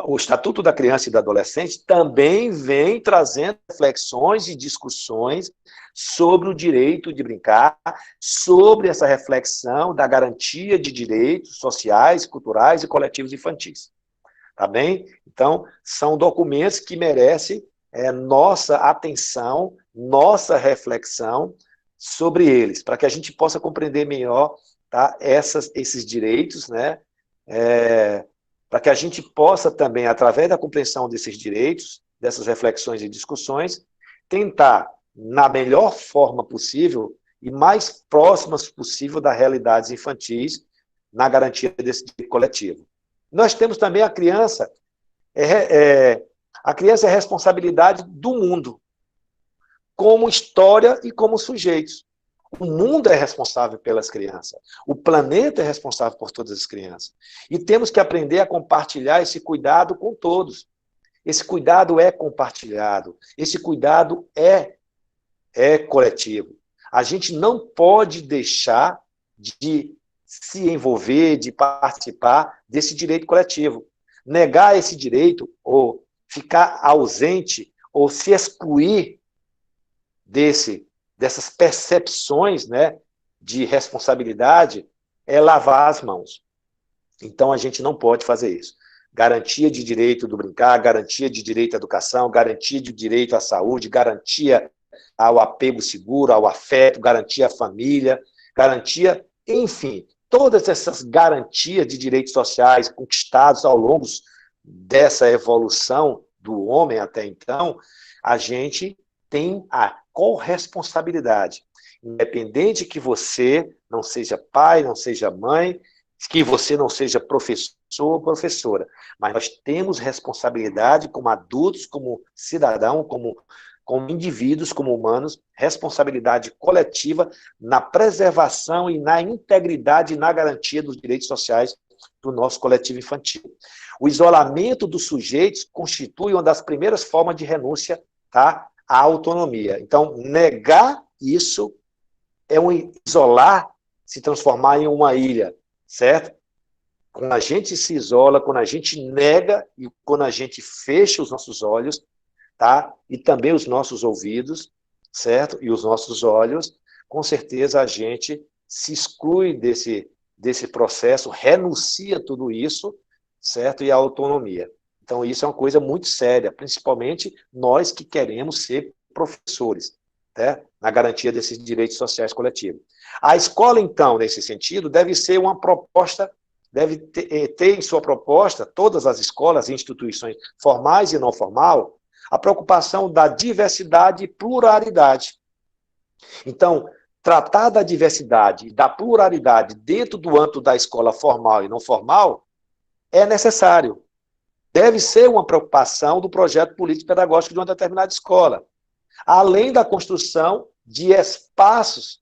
O Estatuto da Criança e do Adolescente também vem trazendo reflexões e discussões sobre o direito de brincar, sobre essa reflexão da garantia de direitos sociais, culturais e coletivos infantis. Tá bem? Então, são documentos que merecem nossa atenção, nossa reflexão sobre eles, para que a gente possa compreender melhor, tá, esses direitos, né? Para que a gente possa também, através da compreensão desses direitos, dessas reflexões e discussões, tentar, na melhor forma possível e mais próximas possível das realidades infantis, na garantia desse direito coletivo. Nós temos também a criança. A criança é responsabilidade do mundo, como história e como sujeitos. O mundo é responsável pelas crianças. O planeta é responsável por todas as crianças. E temos que aprender a compartilhar esse cuidado com todos. Esse cuidado é compartilhado. Esse cuidado é coletivo. A gente não pode deixar de se envolver, de participar desse direito coletivo. Negar esse direito, ou ficar ausente, ou se excluir dessas percepções, né, de responsabilidade, é lavar as mãos. Então, a gente não pode fazer isso. Garantia de direito do brincar, garantia de direito à educação, garantia de direito à saúde, garantia ao apego seguro, ao afeto, garantia à família, garantia, enfim, todas essas garantias de direitos sociais conquistados ao longo dessa evolução do homem até então, a gente tem a corresponsabilidade. Independente que você não seja pai, não seja mãe, que você não seja professor ou professora, mas nós temos responsabilidade como adultos, como cidadão, como indivíduos, como humanos, responsabilidade coletiva na preservação e na integridade e na garantia dos direitos sociais do nosso coletivo infantil. O isolamento dos sujeitos constitui uma das primeiras formas de renúncia, tá, a autonomia. Então, negar isso é isolar, se transformar em uma ilha, certo? Quando a gente se isola, quando a gente nega e quando a gente fecha os nossos olhos, tá? E também os nossos ouvidos, certo? E os nossos olhos, com certeza a gente se exclui desse processo, renuncia a tudo isso, certo? E a autonomia. Então, isso é uma coisa muito séria, principalmente nós que queremos ser professores, né? Na garantia desses direitos sociais coletivos. A escola, então, nesse sentido, deve ser uma proposta, deve ter em sua proposta, todas as escolas e instituições formais e não formal, a preocupação da diversidade e pluralidade. Então, tratar da diversidade e da pluralidade dentro do âmbito da escola formal e não formal é necessário. Deve ser uma preocupação do projeto político-pedagógico de uma determinada escola, além da construção de espaços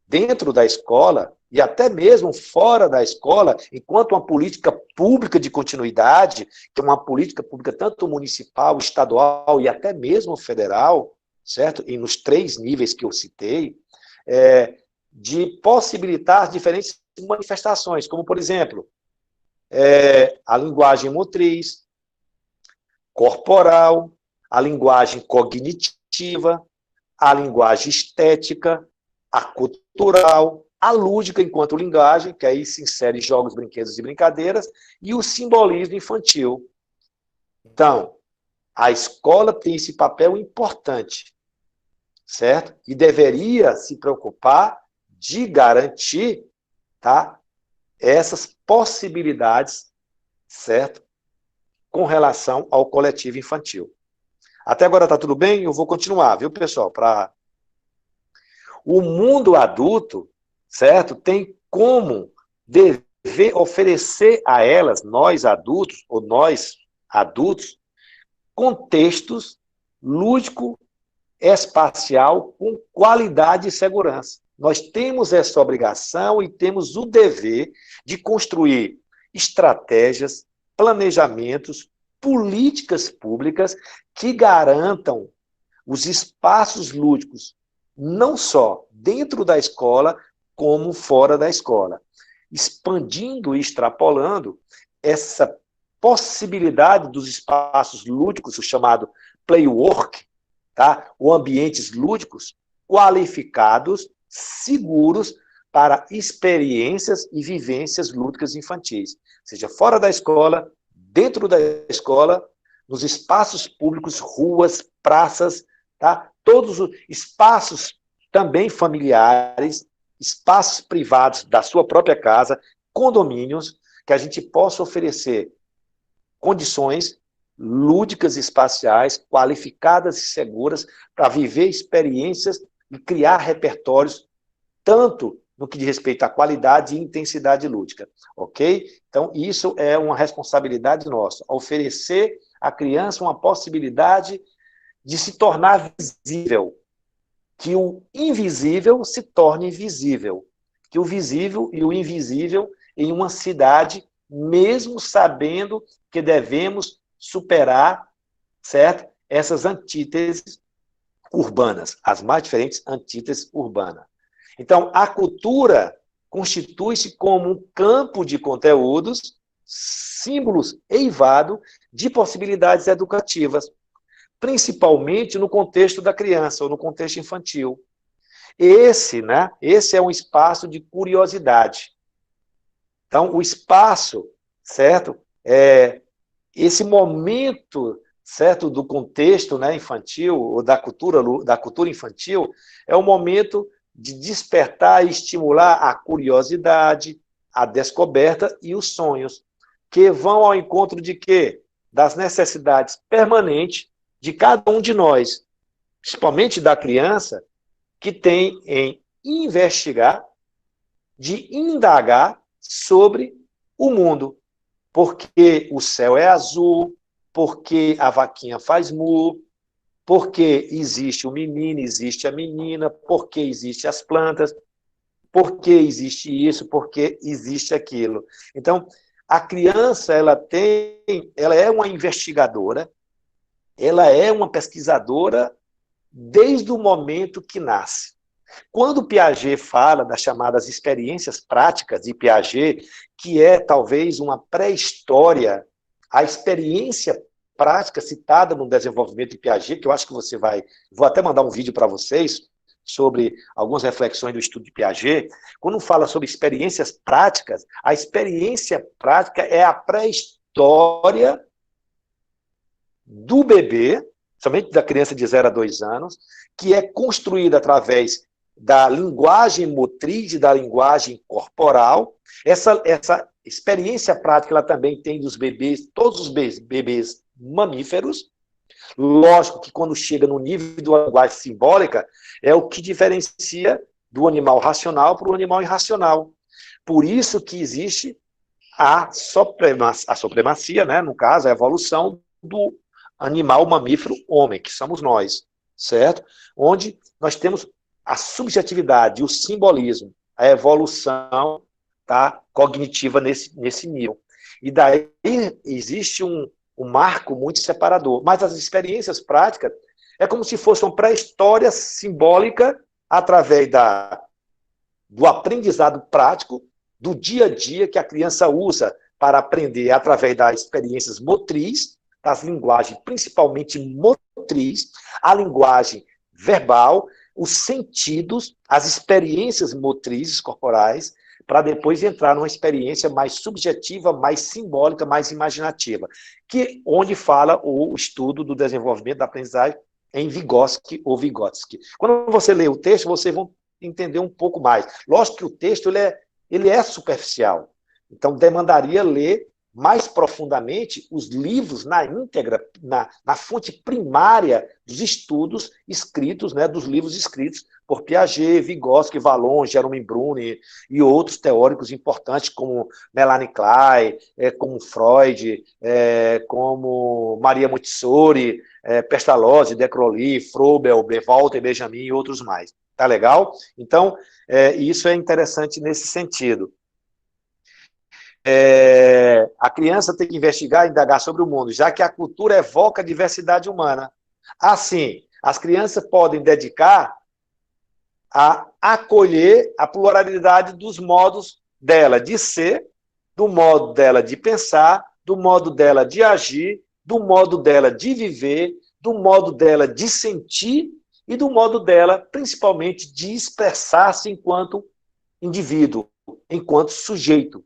dentro da escola e até mesmo fora da escola, enquanto uma política pública de continuidade, que é uma política pública tanto municipal, estadual e até mesmo federal, certo? E nos 3 níveis que eu citei, de possibilitar diferentes manifestações, como, por exemplo, a linguagem motriz, corporal, a linguagem cognitiva, a linguagem estética, a cultural, a lúdica enquanto linguagem, que aí se insere jogos, brinquedos e brincadeiras, e o simbolismo infantil. Então, a escola tem esse papel importante, certo? E deveria se preocupar de garantir, tá, essas possibilidades, certo? Com relação ao coletivo infantil. Até agora está tudo bem? Eu vou continuar, viu, pessoal? O mundo adulto, certo? Tem como dever oferecer a elas, nós adultos, ou nós adultos, contextos lúdico, espacial, com qualidade e segurança. Nós temos essa obrigação e temos o dever de construir estratégias, planejamentos, políticas públicas que garantam os espaços lúdicos, não só dentro da escola, como fora da escola, expandindo e extrapolando essa possibilidade dos espaços lúdicos, o chamado playwork, tá? Ou ambientes lúdicos qualificados, seguros para experiências e vivências lúdicas infantis, seja fora da escola, dentro da escola, nos espaços públicos, ruas, praças, tá? Todos os espaços também familiares, espaços privados da sua própria casa, condomínios, que a gente possa oferecer condições lúdicas e espaciais, qualificadas e seguras, para viver experiências e criar repertórios, tanto no que diz respeito à qualidade e intensidade lúdica, ok? Então, isso é uma responsabilidade nossa, oferecer à criança uma possibilidade de se tornar visível, que o invisível se torne visível, que o visível e o invisível em uma cidade, mesmo sabendo que devemos superar, certo? Essas antíteses urbanas, as mais diferentes antíteses urbanas. Então, a cultura constitui-se como um campo de conteúdos, símbolos eivados de possibilidades educativas, principalmente no contexto da criança, ou no contexto infantil. Esse é um espaço de curiosidade. Então, o espaço, certo? Esse momento, certo, do contexto, né, infantil, ou da cultura infantil, é um momento de despertar e estimular a curiosidade, a descoberta e os sonhos, que vão ao encontro de quê? Das necessidades permanentes de cada um de nós, principalmente da criança, que tem em investigar, de indagar sobre o mundo. Porque o céu é azul, porque a vaquinha faz mu, porque existe o menino, existe a menina, porque existem as plantas, porque existe isso, porque existe aquilo. Então, a criança, ela é uma investigadora, ela é uma pesquisadora desde o momento que nasce. Quando Piaget fala das chamadas experiências práticas de Piaget, que é talvez uma pré-história, a experiência prática citada no desenvolvimento de Piaget, que eu acho que você vai... Vou até mandar um vídeo para vocês sobre algumas reflexões do estudo de Piaget. Quando fala sobre experiências práticas, a experiência prática é a pré-história do bebê, somente da criança de 0 a 2 anos, que é construída através da linguagem motriz e da linguagem corporal. Essa experiência prática ela também tem dos bebês, todos os bebês mamíferos. Lógico que quando chega no nível da linguagem simbólica, é o que diferencia do animal racional para o animal irracional. Por isso que existe a supremacia, né? No caso, a evolução do animal mamífero homem, que somos nós, certo? Onde nós temos a subjetividade, o simbolismo, a evolução, tá, cognitiva nesse nível. E daí existe um marco muito separador. Mas as experiências práticas é como se fosse uma pré-história simbólica através do aprendizado prático, do dia a dia que a criança usa para aprender através das experiências motriz, das linguagens principalmente motriz, a linguagem verbal, os sentidos, as experiências motrizes corporais, para depois entrar numa experiência mais subjetiva, mais simbólica, mais imaginativa, onde fala o estudo do desenvolvimento da aprendizagem em Vygotsky ou Vygotsky. Quando você lê o texto, vocês vão entender um pouco mais. Lógico que o texto ele é superficial, então demandaria ler mais profundamente os livros na íntegra, na fonte primária dos estudos escritos, né, dos livros escritos por Piaget, Vygotsky, Vallon, Jerome Bruni e outros teóricos importantes como Melanie Klein, como Freud, como Maria Montessori, Pestalozzi, De Crowley, Froebel, Walter Benjamin e outros mais. Tá legal? Então, isso é interessante nesse sentido. A criança tem que investigar e indagar sobre o mundo, já que a cultura evoca a diversidade humana. Assim, as crianças podem dedicar a acolher a pluralidade dos modos dela de ser, do modo dela de pensar, do modo dela de agir, do modo dela de viver, do modo dela de sentir e do modo dela, principalmente, de expressar-se enquanto indivíduo, enquanto sujeito,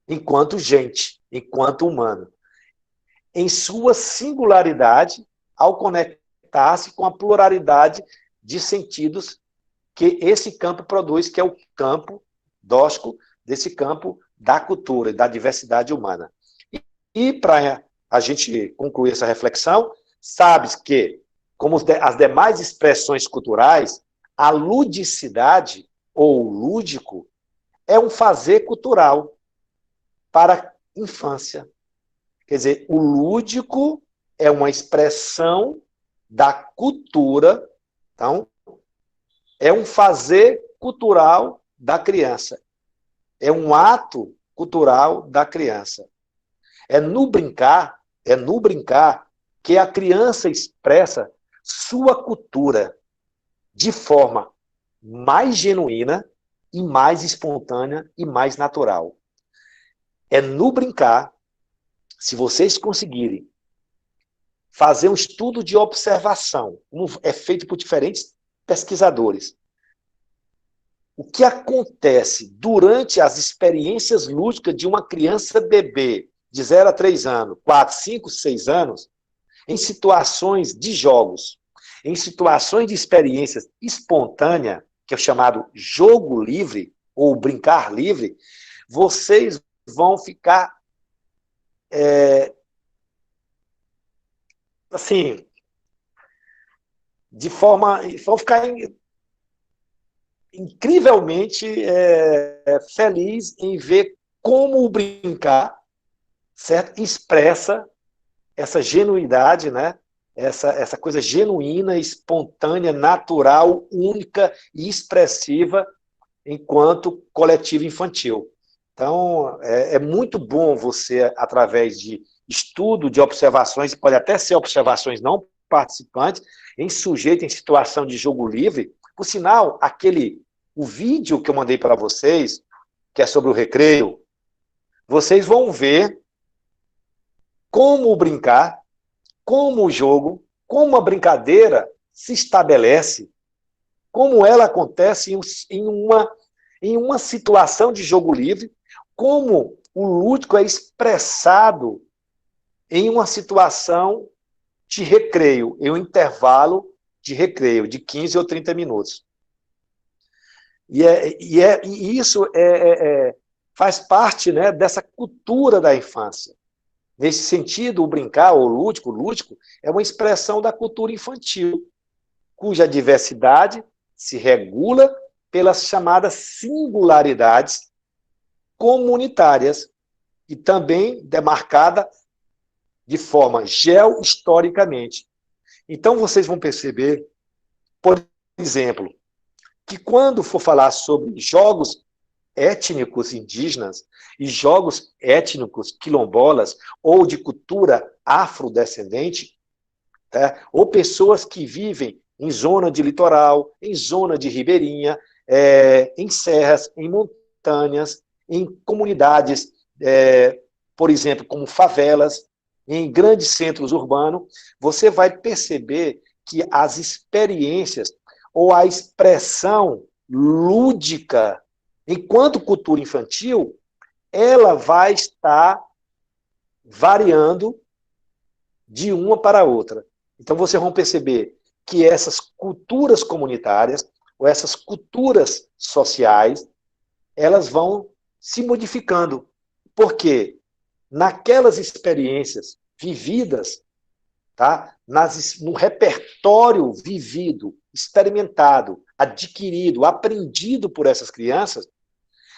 enquanto gente, enquanto humano, em sua singularidade, ao conectar-se com a pluralidade de sentidos que esse campo produz, que é o campo dóxico desse campo da cultura e da diversidade humana. E para a gente concluir essa reflexão, sabe que, como as demais expressões culturais, a ludicidade, ou lúdico, é um fazer cultural para a infância. Quer dizer, o lúdico é uma expressão da cultura, então, é um fazer cultural da criança. É um ato cultural da criança. É no brincar que a criança expressa sua cultura de forma mais genuína e mais espontânea e mais natural. É no brincar, se vocês conseguirem fazer um estudo de observação, como é feito por diferentes pesquisadores, o que acontece durante as experiências lúdicas de uma criança bebê de 0 a 3 anos, 4, 5, 6 anos, em situações de jogos, em situações de experiências espontâneas, que é o chamado jogo livre, ou brincar livre, vocês vão ficar assim, vão ficar incrivelmente feliz em ver como o brincar, certo, expressa essa genuidade, né? Essa coisa genuína, espontânea, natural, única e expressiva enquanto coletivo infantil. Então, é muito bom você, através de estudo, de observações, pode até ser observações não participantes em sujeito em situação de jogo livre. Por sinal, o vídeo que eu mandei para vocês, que é sobre o recreio, vocês vão ver como brincar, como o jogo, como a brincadeira se estabelece, como ela acontece em uma situação de jogo livre, como o lúdico é expressado em uma situação de recreio, em um intervalo de recreio, de 15 ou 30 minutos. E isso faz parte, né, dessa cultura da infância. Nesse sentido, o brincar, o lúdico é uma expressão da cultura infantil, cuja diversidade se regula pelas chamadas singularidades comunitárias e também demarcada de forma geohistoricamente. Então, vocês vão perceber, por exemplo, que quando for falar sobre jogos étnicos indígenas e jogos étnicos quilombolas ou de cultura afrodescendente, tá? Ou pessoas que vivem em zona de litoral, em zona de ribeirinha, em serras, em montanhas, em comunidades, por exemplo, como favelas, em grandes centros urbanos, você vai perceber que as experiências ou a expressão lúdica, enquanto cultura infantil, ela vai estar variando de uma para outra. Então, vocês vão perceber que essas culturas comunitárias, ou essas culturas sociais, elas vão se modificando. Por quê? Naquelas experiências vividas, tá? No repertório vivido, experimentado, adquirido, aprendido por essas crianças,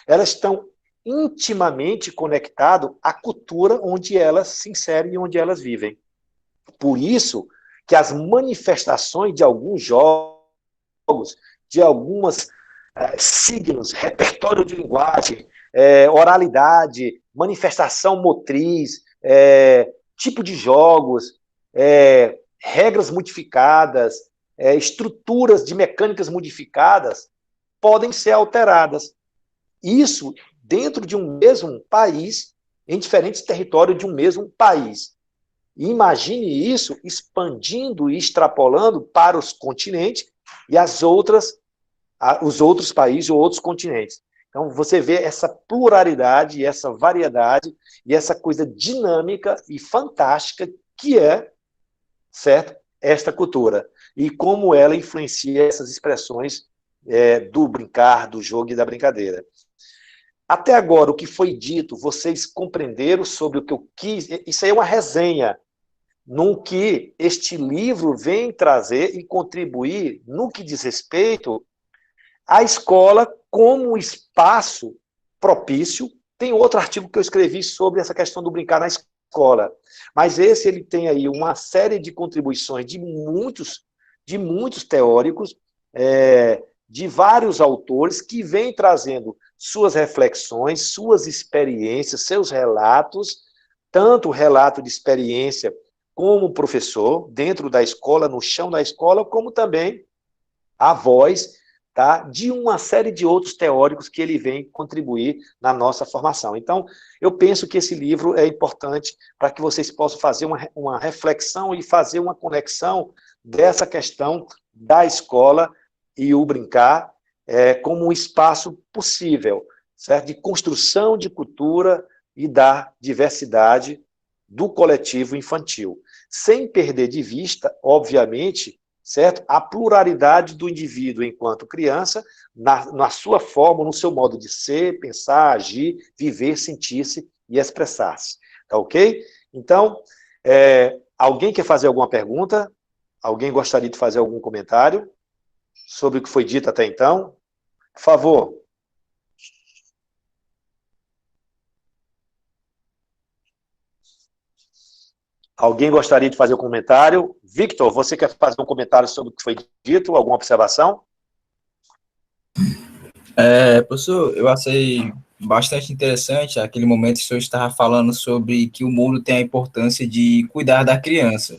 elas estão intimamente conectadas à cultura onde elas se inserem e onde elas vivem. Por isso que as manifestações de alguns jogos, de alguns signos, repertório de linguagem, oralidade, manifestação motriz, tipo de jogos, regras modificadas, estruturas de mecânicas modificadas, podem ser alteradas. Isso dentro de um mesmo país, em diferentes territórios de um mesmo país. E imagine isso expandindo e extrapolando para os continentes e os outros países ou outros continentes. Então, você vê essa pluralidade, essa variedade e essa coisa dinâmica e fantástica que é, certo, esta cultura. E como ela influencia essas expressões do brincar, do jogo e da brincadeira. Até agora, o que foi dito, vocês compreenderam sobre o que eu quis? Isso aí é uma resenha no que este livro vem trazer e contribuir no que diz respeito à escola como espaço propício. Tem outro artigo que eu escrevi sobre essa questão do brincar na escola, mas esse ele tem aí uma série de contribuições de muitos teóricos, de vários autores que vêm trazendo suas reflexões, suas experiências, seus relatos, tanto o relato de experiência como professor, dentro da escola, no chão da escola, como também a voz, tá, de uma série de outros teóricos que ele vem contribuir na nossa formação. Então, eu penso que esse livro é importante para que vocês possam fazer uma reflexão e fazer uma conexão dessa questão da escola e o brincar como um espaço possível, certo? De construção de cultura e da diversidade do coletivo infantil, sem perder de vista, obviamente, certo? A pluralidade do indivíduo enquanto criança, na sua forma, no seu modo de ser, pensar, agir, viver, sentir-se e expressar-se. Tá ok? Então, alguém quer fazer alguma pergunta? Alguém gostaria de fazer algum comentário sobre o que foi dito até então? Por favor. Alguém gostaria de fazer um comentário? Victor, você quer fazer um comentário sobre o que foi dito? Alguma observação? Professor, eu achei bastante interessante aquele momento que o senhor estava falando sobre que o mundo tem a importância de cuidar da criança.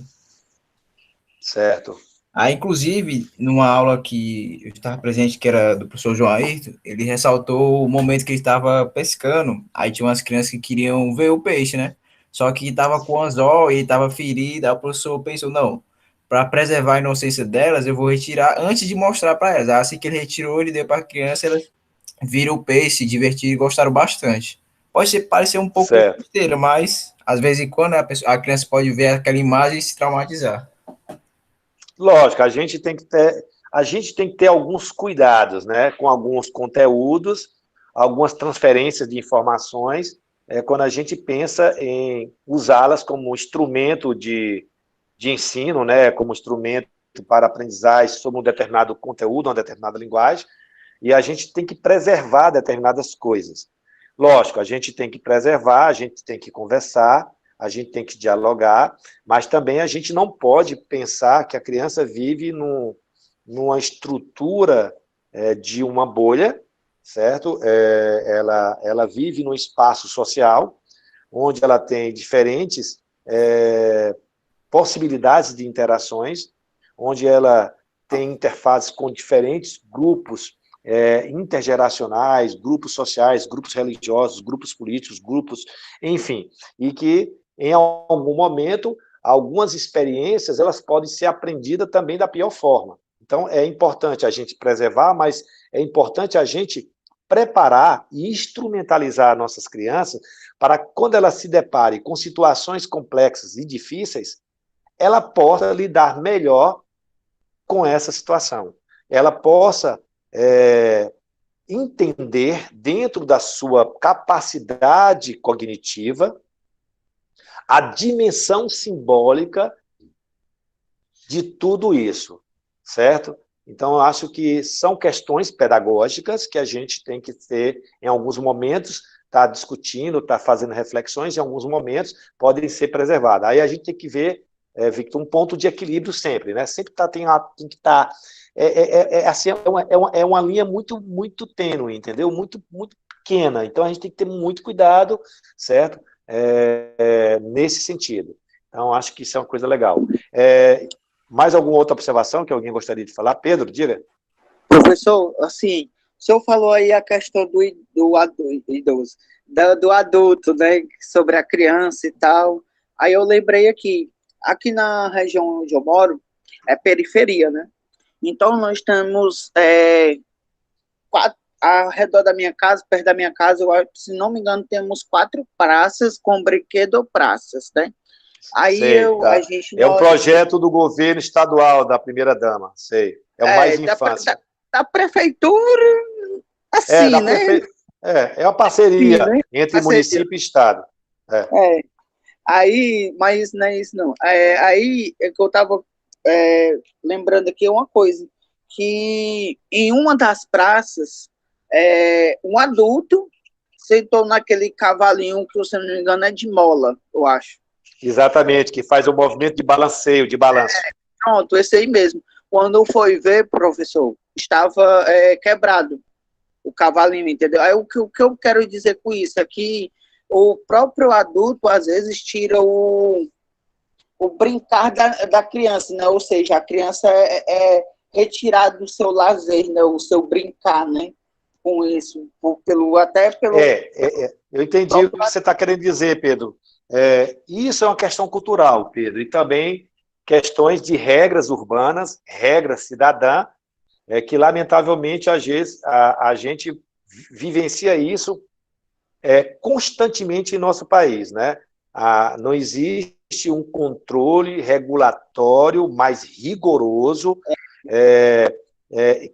Certo. Aí, inclusive, numa aula que eu estava presente, que era do professor João Ayrton, ele ressaltou o momento que ele estava pescando, aí tinha umas crianças que queriam ver o peixe, né? Só que estava com anzol e estava ferida, aí o professor pensou, não, para preservar a inocência delas, eu vou retirar antes de mostrar para elas. Assim que ele retirou, ele deu para a criança, elas viram o peixe, se divertiram e gostaram bastante. Pode ser, parecer um pouco Certo. besteira, mas, às vezes em quando, a criança pode ver aquela imagem e se traumatizar. Lógico, a gente tem que ter alguns cuidados, né, com alguns conteúdos, algumas transferências de informações, quando a gente pensa em usá-las como instrumento de ensino, né, como instrumento para aprendizagem sobre um determinado conteúdo, uma determinada linguagem, e a gente tem que preservar determinadas coisas. Lógico, a gente tem que preservar, a gente tem que conversar, a gente tem que dialogar, mas também a gente não pode pensar que a criança vive numa estrutura de uma bolha, certo? Ela vive num espaço social, onde ela tem diferentes possibilidades de interações, onde ela tem interfaces com diferentes grupos intergeracionais, grupos sociais, grupos religiosos, grupos políticos, grupos, enfim, e que em algum momento, algumas experiências elas podem ser aprendidas também da pior forma. Então, é importante a gente preservar, mas é importante a gente preparar e instrumentalizar nossas crianças para, quando elas se deparem com situações complexas e difíceis, ela possa lidar melhor com essa situação. Ela possa entender, dentro da sua capacidade cognitiva, a dimensão simbólica de tudo isso, certo? Então, eu acho que são questões pedagógicas que a gente tem que ter, em alguns momentos, tá discutindo, tá fazendo reflexões, em alguns momentos podem ser preservadas. Aí a gente tem que ver, Victor, um ponto de equilíbrio sempre, né? Sempre tem que estar... assim, é uma linha muito, muito tênue, entendeu? Muito, muito pequena. Então, a gente tem que ter muito cuidado, certo? Nesse sentido. Então, acho que isso é uma coisa legal. Mais alguma outra observação que alguém gostaria de falar? Pedro, diga. Professor, assim, o senhor falou aí a questão idoso, do adulto, né, sobre a criança e tal. Aí eu lembrei aqui na região onde eu moro, é periferia, né? Então, nós temos ao redor da minha casa, perto da minha casa, se não me engano, temos 4 praças com brinquedo-praças, né? Aí sei, a gente... É um projeto do governo estadual, da primeira-dama, sei. É o Mais Infância. Da prefeitura, assim, né? É uma parceria, sim, né? Entre município e estado. Aí, mas não é isso, não. Aí é que eu estava lembrando aqui uma coisa, que em uma das praças, um adulto sentou naquele cavalinho que, se não me engano, é de mola, eu acho. Exatamente, que faz o movimento de balanceio, de balanço. Pronto, esse aí mesmo. Quando foi ver, professor, estava quebrado o cavalinho, entendeu? Aí o que eu quero dizer com isso é que o próprio adulto, às vezes, tira o brincar da criança, né? Ou seja, a criança é retirada do seu lazer, né? O seu brincar, né? Com isso, até pelo... eu entendi o que você está querendo dizer, Pedro. Isso é uma questão cultural, Pedro, e também questões de regras urbanas, regras cidadã, que, lamentavelmente, às vezes, a gente vivencia isso constantemente em nosso país, né? Não existe um controle regulatório mais rigoroso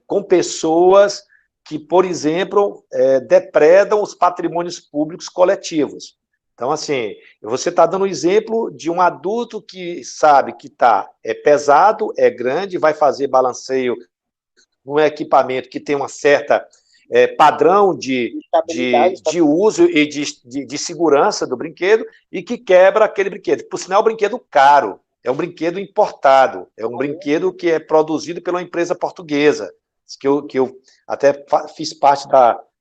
com pessoas que, por exemplo, depredam os patrimônios públicos coletivos. Então, assim, você está dando um exemplo de um adulto que sabe que é pesado, é grande, vai fazer balanceio num equipamento que tem uma certa padrão de uso e de segurança do brinquedo, e que quebra aquele brinquedo. Por sinal, é um brinquedo caro, é um brinquedo importado, é um brinquedo que é produzido pela uma empresa portuguesa, que eu até fiz parte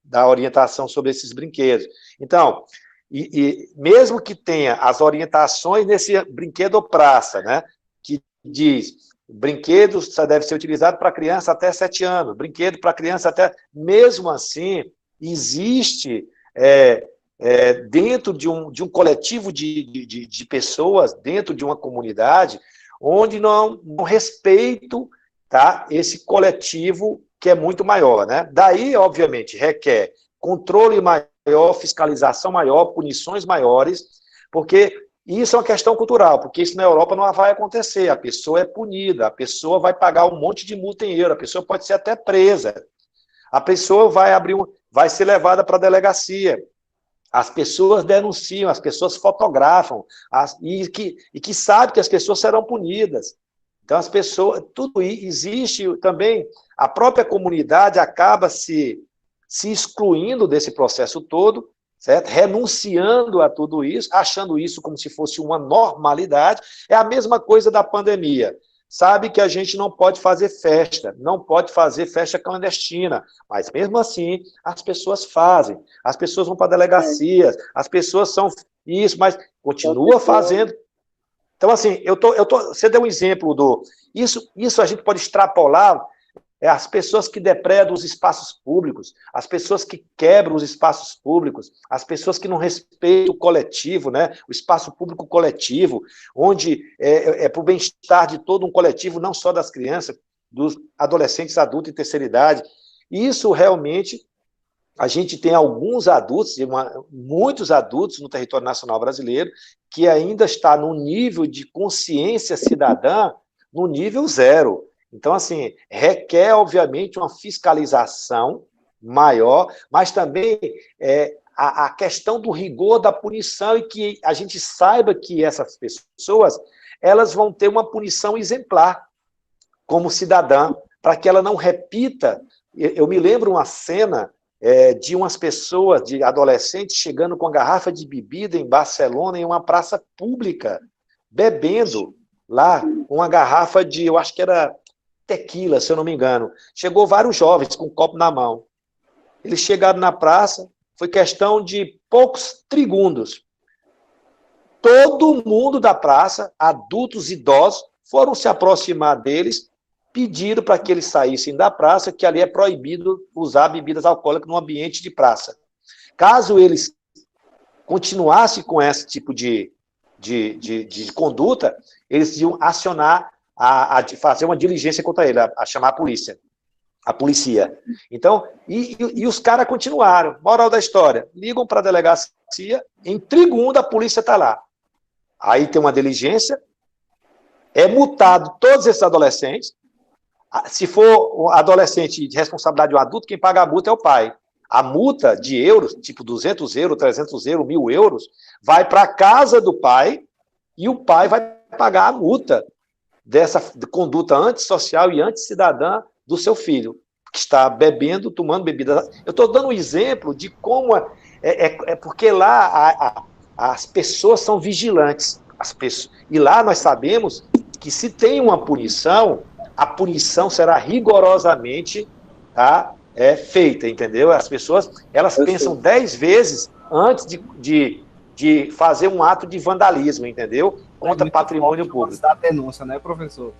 da orientação sobre esses brinquedos. Então, e mesmo que tenha as orientações nesse brinquedo praça, né, que diz brinquedos só deve ser utilizado para criança até 7 anos, brinquedo para criança até... Mesmo assim, existe, dentro de um coletivo de pessoas, dentro de uma comunidade, onde não respeito, tá, esse coletivo que é muito maior, né? Daí, obviamente, requer controle maior, fiscalização maior, punições maiores, porque isso é uma questão cultural, porque isso na Europa não vai acontecer, a pessoa é punida, a pessoa vai pagar um monte de multa em euro, a pessoa pode ser até presa, a pessoa vai ser levada para a delegacia, as pessoas denunciam, as pessoas fotografam, e que sabem que as pessoas serão punidas. Então, as pessoas, tudo existe também, a própria comunidade acaba se excluindo desse processo todo, certo? Renunciando a tudo isso, achando isso como se fosse uma normalidade. É a mesma coisa da pandemia. Sabe que a gente não pode fazer festa, não pode fazer festa clandestina, mas mesmo assim as pessoas fazem, as pessoas vão para delegacias, as pessoas são isso, mas continua fazendo. Então, assim, você deu um exemplo isso a gente pode extrapolar. As pessoas que depredam os espaços públicos, as pessoas que quebram os espaços públicos, as pessoas que não respeitam o coletivo, né? O espaço público coletivo, onde é para o bem-estar de todo um coletivo, não só das crianças, dos adolescentes, adultos e terceira idade. Isso realmente, a gente tem alguns adultos, muitos adultos no território nacional brasileiro, que ainda está no nível de consciência cidadã, no nível 0. Então, assim, requer, obviamente, uma fiscalização maior, mas também a questão do rigor da punição e que a gente saiba que essas pessoas, elas vão ter uma punição exemplar como cidadã, para que ela não repita. Eu me lembro uma cena de umas pessoas, de adolescentes, chegando com a garrafa de bebida em Barcelona, em uma praça pública, bebendo lá uma garrafa de, eu acho que era tequila, se eu não me engano. Chegou vários jovens com um copo na mão. Eles chegaram na praça, foi questão de poucos segundos. Todo mundo da praça, adultos, idosos, foram se aproximar deles, pediram para que eles saíssem da praça, que ali é proibido usar bebidas alcoólicas no ambiente de praça. Caso eles continuassem com esse tipo de conduta, eles iam acionar a fazer uma diligência contra ele, a chamar a polícia. Então, e os caras continuaram. Moral da história, ligam para a delegacia, em segundo a polícia está lá. Aí tem uma diligência, é multado todos esses adolescentes. Se for adolescente de responsabilidade de um adulto, quem paga a multa é o pai. A multa de euros, tipo 200 euros, 300 euros, 1.000 euros, vai para a casa do pai e o pai vai pagar a multa dessa conduta antissocial e antiscidadã do seu filho, que está bebendo, tomando bebida. Eu estou dando um exemplo de como porque lá as pessoas são vigilantes. E lá nós sabemos que se tem uma punição, a punição será rigorosamente feita, entendeu? As pessoas, elas pensam 10 vezes antes de fazer um ato de vandalismo, entendeu? Contra patrimônio público. Da denúncia, né, professor?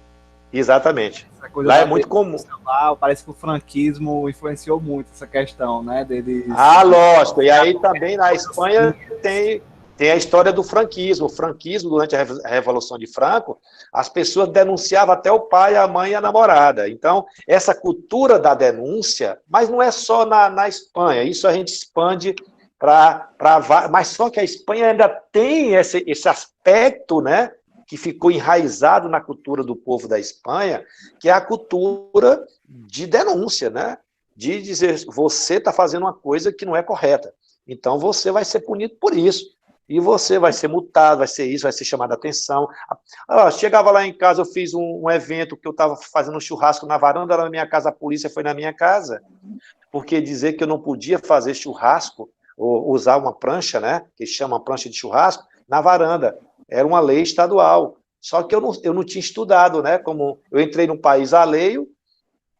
Exatamente. Lá é muito comum. Lá, parece que o franquismo influenciou muito essa questão, né? Deles... Lógico. E aí também na Espanha tem a história do franquismo. O franquismo, durante a Revolução de Franco, as pessoas denunciavam até o pai, a mãe e a namorada. Então, essa cultura da denúncia, mas não é só na Espanha, isso a gente expande mas só que a Espanha ainda tem esse aspecto, né, que ficou enraizado na cultura do povo da Espanha, que é a cultura de denúncia, né, de dizer, você está fazendo uma coisa que não é correta, então você vai ser punido por isso, e você vai ser multado, vai ser isso, vai ser chamado a atenção. Chegava lá em casa, eu fiz um evento que eu estava fazendo um churrasco na varanda da minha casa, a polícia foi na minha casa, porque dizer que eu não podia fazer churrasco, ou usar uma prancha, né, que chama prancha de churrasco, na varanda. Era uma lei estadual. Só que eu não tinha estudado, né, como eu entrei num país alheio,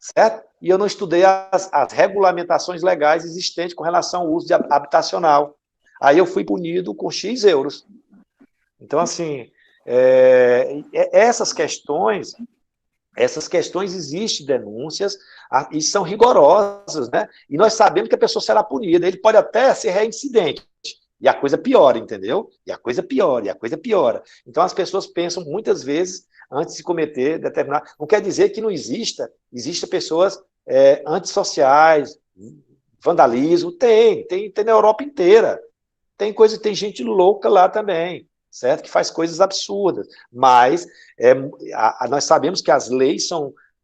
certo? E eu não estudei as regulamentações legais existentes com relação ao uso habitacional. Aí eu fui punido com X euros. Então, assim, essas questões, Essas questões existem denúncias e são rigorosas, né? E nós sabemos que a pessoa será punida. Ele pode até ser reincidente. E a coisa piora, entendeu? E a coisa piora, e a coisa piora. Então as pessoas pensam muitas vezes antes de cometer determinado. Não quer dizer que não existem pessoas antissociais, vandalismo, tem na Europa inteira. Tem gente louca lá também, certo? Que faz coisas absurdas. Mas nós sabemos que as leis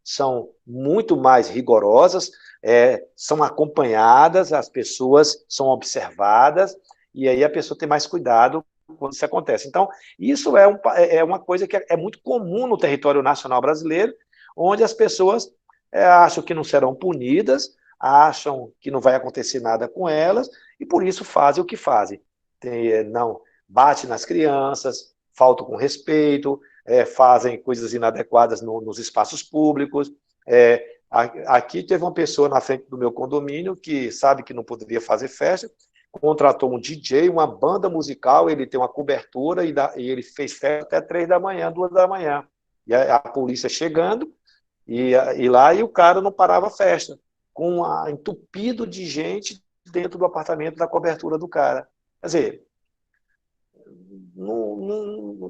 são muito mais rigorosas, são acompanhadas, as pessoas são observadas, e aí a pessoa tem mais cuidado quando isso acontece. Então, isso é uma coisa que é muito comum no território nacional brasileiro, onde as pessoas acham que não serão punidas, acham que não vai acontecer nada com elas, e por isso fazem o que fazem. Não bate nas crianças, faltam com respeito, fazem coisas inadequadas nos espaços públicos. Aqui teve uma pessoa na frente do meu condomínio que sabe que não poderia fazer festa, contratou um DJ, uma banda musical, ele tem uma cobertura e ele fez festa até 3 da manhã, 2 da manhã. E a polícia chegando, e o cara não parava a festa, entupido de gente dentro do apartamento da cobertura do cara. Quer dizer,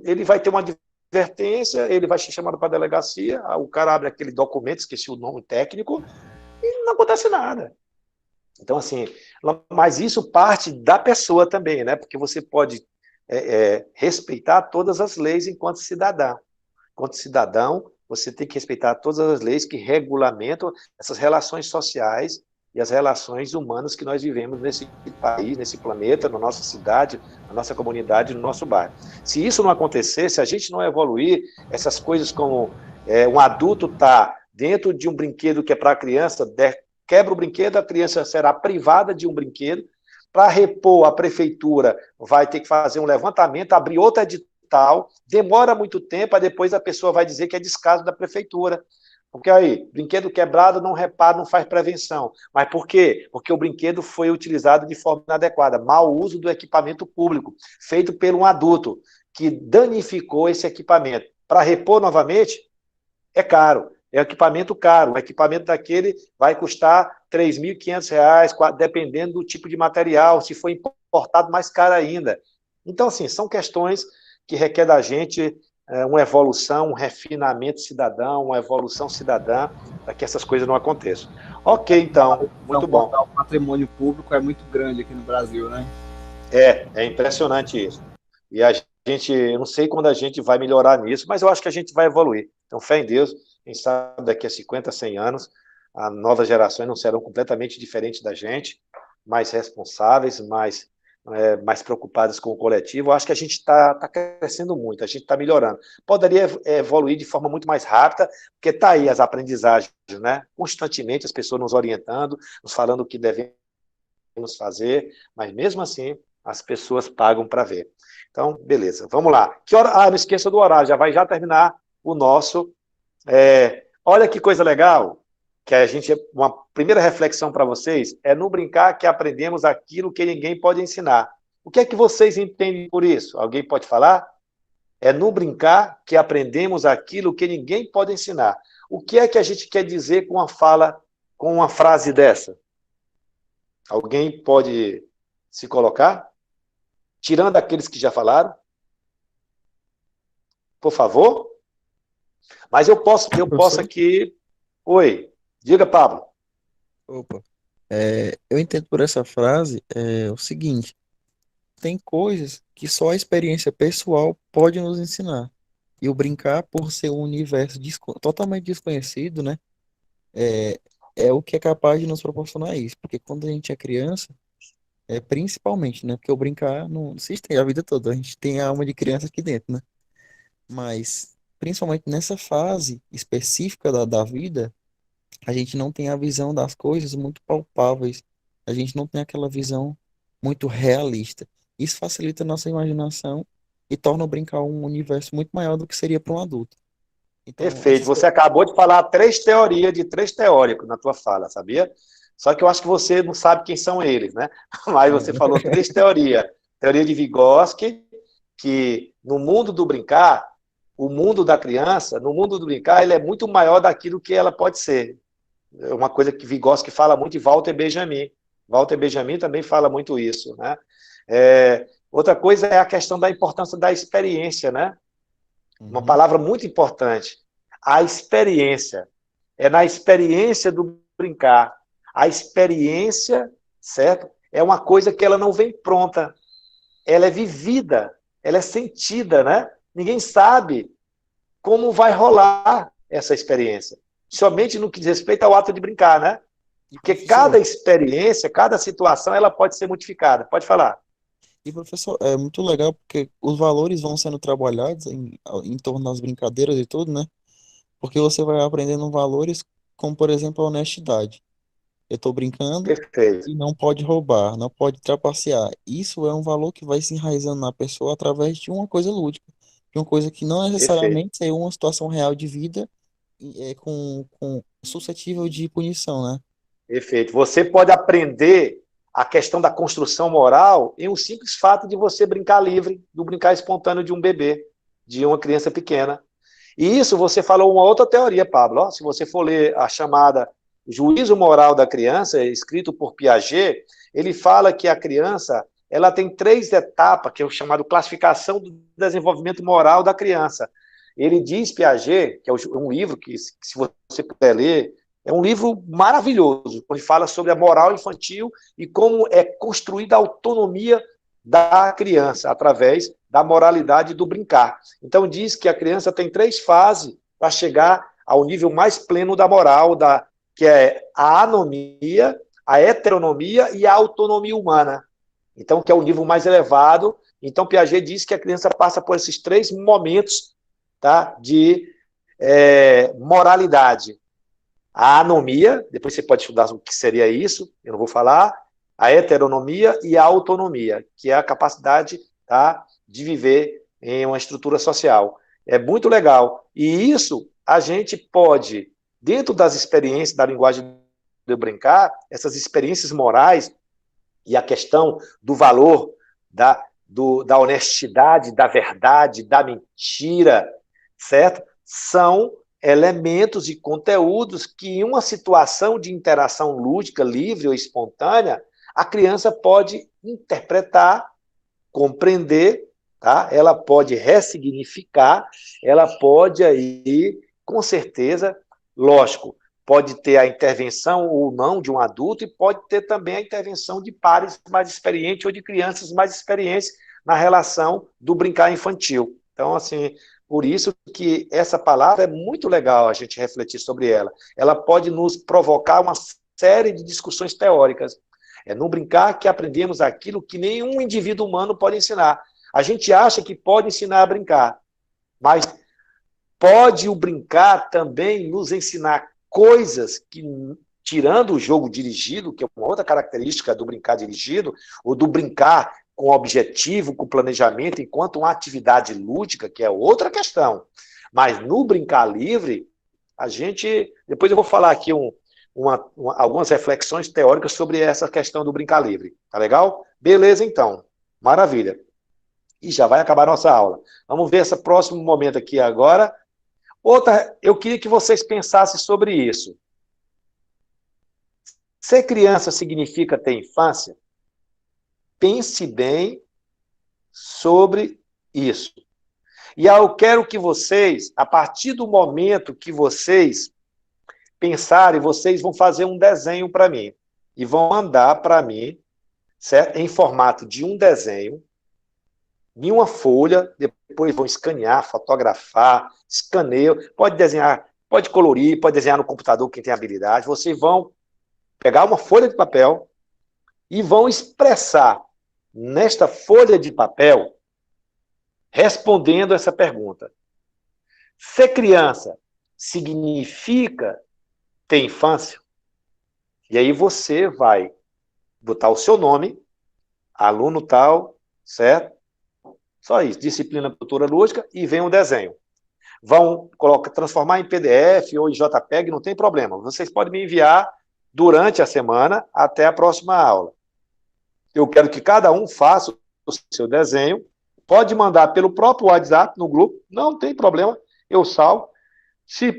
ele vai ter uma advertência, ele vai ser chamado para a delegacia, o cara abre aquele documento, esqueci o nome técnico, e não acontece nada. Então, assim, mas isso parte da pessoa também, né? Porque você pode respeitar todas as leis enquanto cidadão. Enquanto cidadão, você tem que respeitar todas as leis que regulamentam essas relações sociais e as relações humanas que nós vivemos nesse país, nesse planeta, na nossa cidade, na nossa comunidade, no nosso bairro. Se isso não acontecer, se a gente não evoluir, essas coisas como um adulto está dentro de um brinquedo que é para a criança, quebra o brinquedo, a criança será privada de um brinquedo. Para repor, a prefeitura vai ter que fazer um levantamento, abrir outro edital, demora muito tempo, aí depois a pessoa vai dizer que é descaso da prefeitura. Porque aí, brinquedo quebrado não repara, não faz prevenção. Mas por quê? Porque o brinquedo foi utilizado de forma inadequada, mau uso do equipamento público, feito por um adulto, que danificou esse equipamento. Para repor novamente, é caro. É um equipamento caro, um equipamento daquele vai custar R$ 3.500, dependendo do tipo de material, se for importado, mais caro ainda. Então, assim, são questões que requer da gente uma evolução, um refinamento cidadão, uma evolução cidadã, para que essas coisas não aconteçam. Ok, então, muito bom. O patrimônio público é muito grande aqui no Brasil, né? É impressionante isso. E a gente, eu não sei quando a gente vai melhorar nisso, mas eu acho que a gente vai evoluir. Então, fé em Deus, quem sabe daqui a 50, 100 anos, as novas gerações não serão completamente diferentes da gente, mais responsáveis, mais preocupadas com o coletivo. Eu acho que a gente está crescendo muito, a gente está melhorando. Poderia evoluir de forma muito mais rápida, porque está aí as aprendizagens, né? Constantemente as pessoas nos orientando, nos falando o que devemos fazer, mas mesmo assim as pessoas pagam para ver. Então, beleza, vamos lá. Que hora? Não esqueça do horário, já terminar o nosso. Olha que coisa legal, que uma primeira reflexão para vocês é no brincar que aprendemos aquilo que ninguém pode ensinar. O que é que vocês entendem por isso? Alguém pode falar? É no brincar que aprendemos aquilo que ninguém pode ensinar. O que é que a gente quer dizer com uma frase dessa? Alguém pode se colocar? Tirando aqueles que já falaram? Por favor? Mas eu posso aqui... Oi, diga, Pablo. Opa. Eu entendo por essa frase o seguinte: tem coisas que só a experiência pessoal pode nos ensinar. E o brincar, por ser um universo totalmente desconhecido, né? É o que é capaz de nos proporcionar isso. Porque quando a gente é criança, principalmente, né? Porque o brincar não se estende a vida toda. A gente tem a alma de criança aqui dentro, né? Mas, principalmente nessa fase específica da vida, a gente não tem a visão das coisas muito palpáveis. A gente não tem aquela visão muito realista. Isso facilita a nossa imaginação e torna o brincar um universo muito maior do que seria para um adulto. Então, perfeito. Você acabou de falar 3 teorias de 3 teóricos na tua fala, sabia? Só que eu acho que você não sabe quem são eles, né? Mas você falou 3 teorias. Teoria de Vygotsky, que no mundo do brincar, o mundo da criança, no mundo do brincar, ele é muito maior daquilo que ela pode ser. É uma coisa que Vygotsky fala muito de Walter Benjamin. Walter Benjamin também fala muito isso, né? Outra coisa é a questão da importância da experiência, né? Uma palavra muito importante. A experiência. É na experiência do brincar. A experiência, certo? É uma coisa que ela não vem pronta. Ela é vivida, ela é sentida, né? Ninguém sabe como vai rolar essa experiência. Somente no que diz respeito ao ato de brincar, né? Porque cada experiência, cada situação, ela pode ser modificada. Pode falar. E, professor, é muito legal porque os valores vão sendo trabalhados em torno das brincadeiras e tudo, né? Porque você vai aprendendo valores como, por exemplo, a honestidade. Eu estou brincando Perfeito. e não pode roubar, não pode trapacear. Isso é um valor que vai se enraizando na pessoa através de uma coisa lúdica, de uma coisa que não Perfeito. necessariamente é uma situação real de vida com suscetível de punição, né? Perfeito. Você pode aprender a questão da construção moral em um simples fato de você brincar livre, do brincar espontâneo de um bebê, de uma criança pequena. E isso você falou uma outra teoria, Pablo. Ó, se você for ler a chamada Juízo Moral da Criança, escrito por Piaget, ele fala que a criança ela tem 3 etapas, que é o chamado classificação do desenvolvimento moral da criança. Ele diz, Piaget, que é um livro que, se você puder ler, é um livro maravilhoso, onde fala sobre a moral infantil e como é construída a autonomia da criança através da moralidade do brincar. Então diz que a criança tem 3 fases para chegar ao nível mais pleno da moral, que é a anomia, a heteronomia e a autonomia humana. Então, que é o nível mais elevado. Então, Piaget diz que a criança passa por esses 3 momentos, tá, de moralidade. A anomia, depois você pode estudar o que seria isso, eu não vou falar, a heteronomia e a autonomia, que é a capacidade, tá, de viver em uma estrutura social. É muito legal. E isso a gente pode, dentro das experiências da linguagem do brincar, essas experiências morais e a questão do valor, da honestidade, da verdade, da mentira, certo? São elementos e conteúdos que, em uma situação de interação lúdica, livre ou espontânea, a criança pode interpretar, compreender, tá? Ela pode ressignificar, ela pode aí, com certeza, lógico, pode ter a intervenção ou não de um adulto e pode ter também a intervenção de pares mais experientes ou de crianças mais experientes na relação do brincar infantil. Então, assim, por isso que essa palavra é muito legal a gente refletir sobre ela. Ela pode nos provocar uma série de discussões teóricas. É no brincar que aprendemos aquilo que nenhum indivíduo humano pode ensinar. A gente acha que pode ensinar a brincar, mas pode o brincar também nos ensinar coisas que, tirando o jogo dirigido, que é uma outra característica do brincar dirigido, ou do brincar com objetivo, com planejamento, enquanto uma atividade lúdica, que é outra questão. Mas no brincar livre, a gente... Depois eu vou falar aqui algumas reflexões teóricas sobre essa questão do brincar livre. Tá legal? Beleza, então. Maravilha. E já vai acabar a nossa aula. Vamos ver esse próximo momento aqui agora. Outra, eu queria que vocês pensassem sobre isso. Ser criança significa ter infância? Pense bem sobre isso. E eu quero que vocês, a partir do momento que vocês pensarem, vocês vão fazer um desenho para mim. E vão mandar para mim, certo? Em formato de um desenho, em uma folha, depois vão escanear, fotografar, escaneio, pode desenhar, pode colorir, pode desenhar no computador, quem tem habilidade. Vocês vão pegar uma folha de papel e vão expressar nesta folha de papel, respondendo essa pergunta. Ser criança significa ter infância? E aí você vai botar o seu nome, aluno tal, certo? Só isso, disciplina cultura lúdica, e vem um desenho. Vão transformar em PDF ou em JPEG, não tem problema. Vocês podem me enviar durante a semana até a próxima aula. Eu quero que cada um faça o seu desenho pode mandar pelo próprio WhatsApp no grupo, não tem problema, eu salvo. Se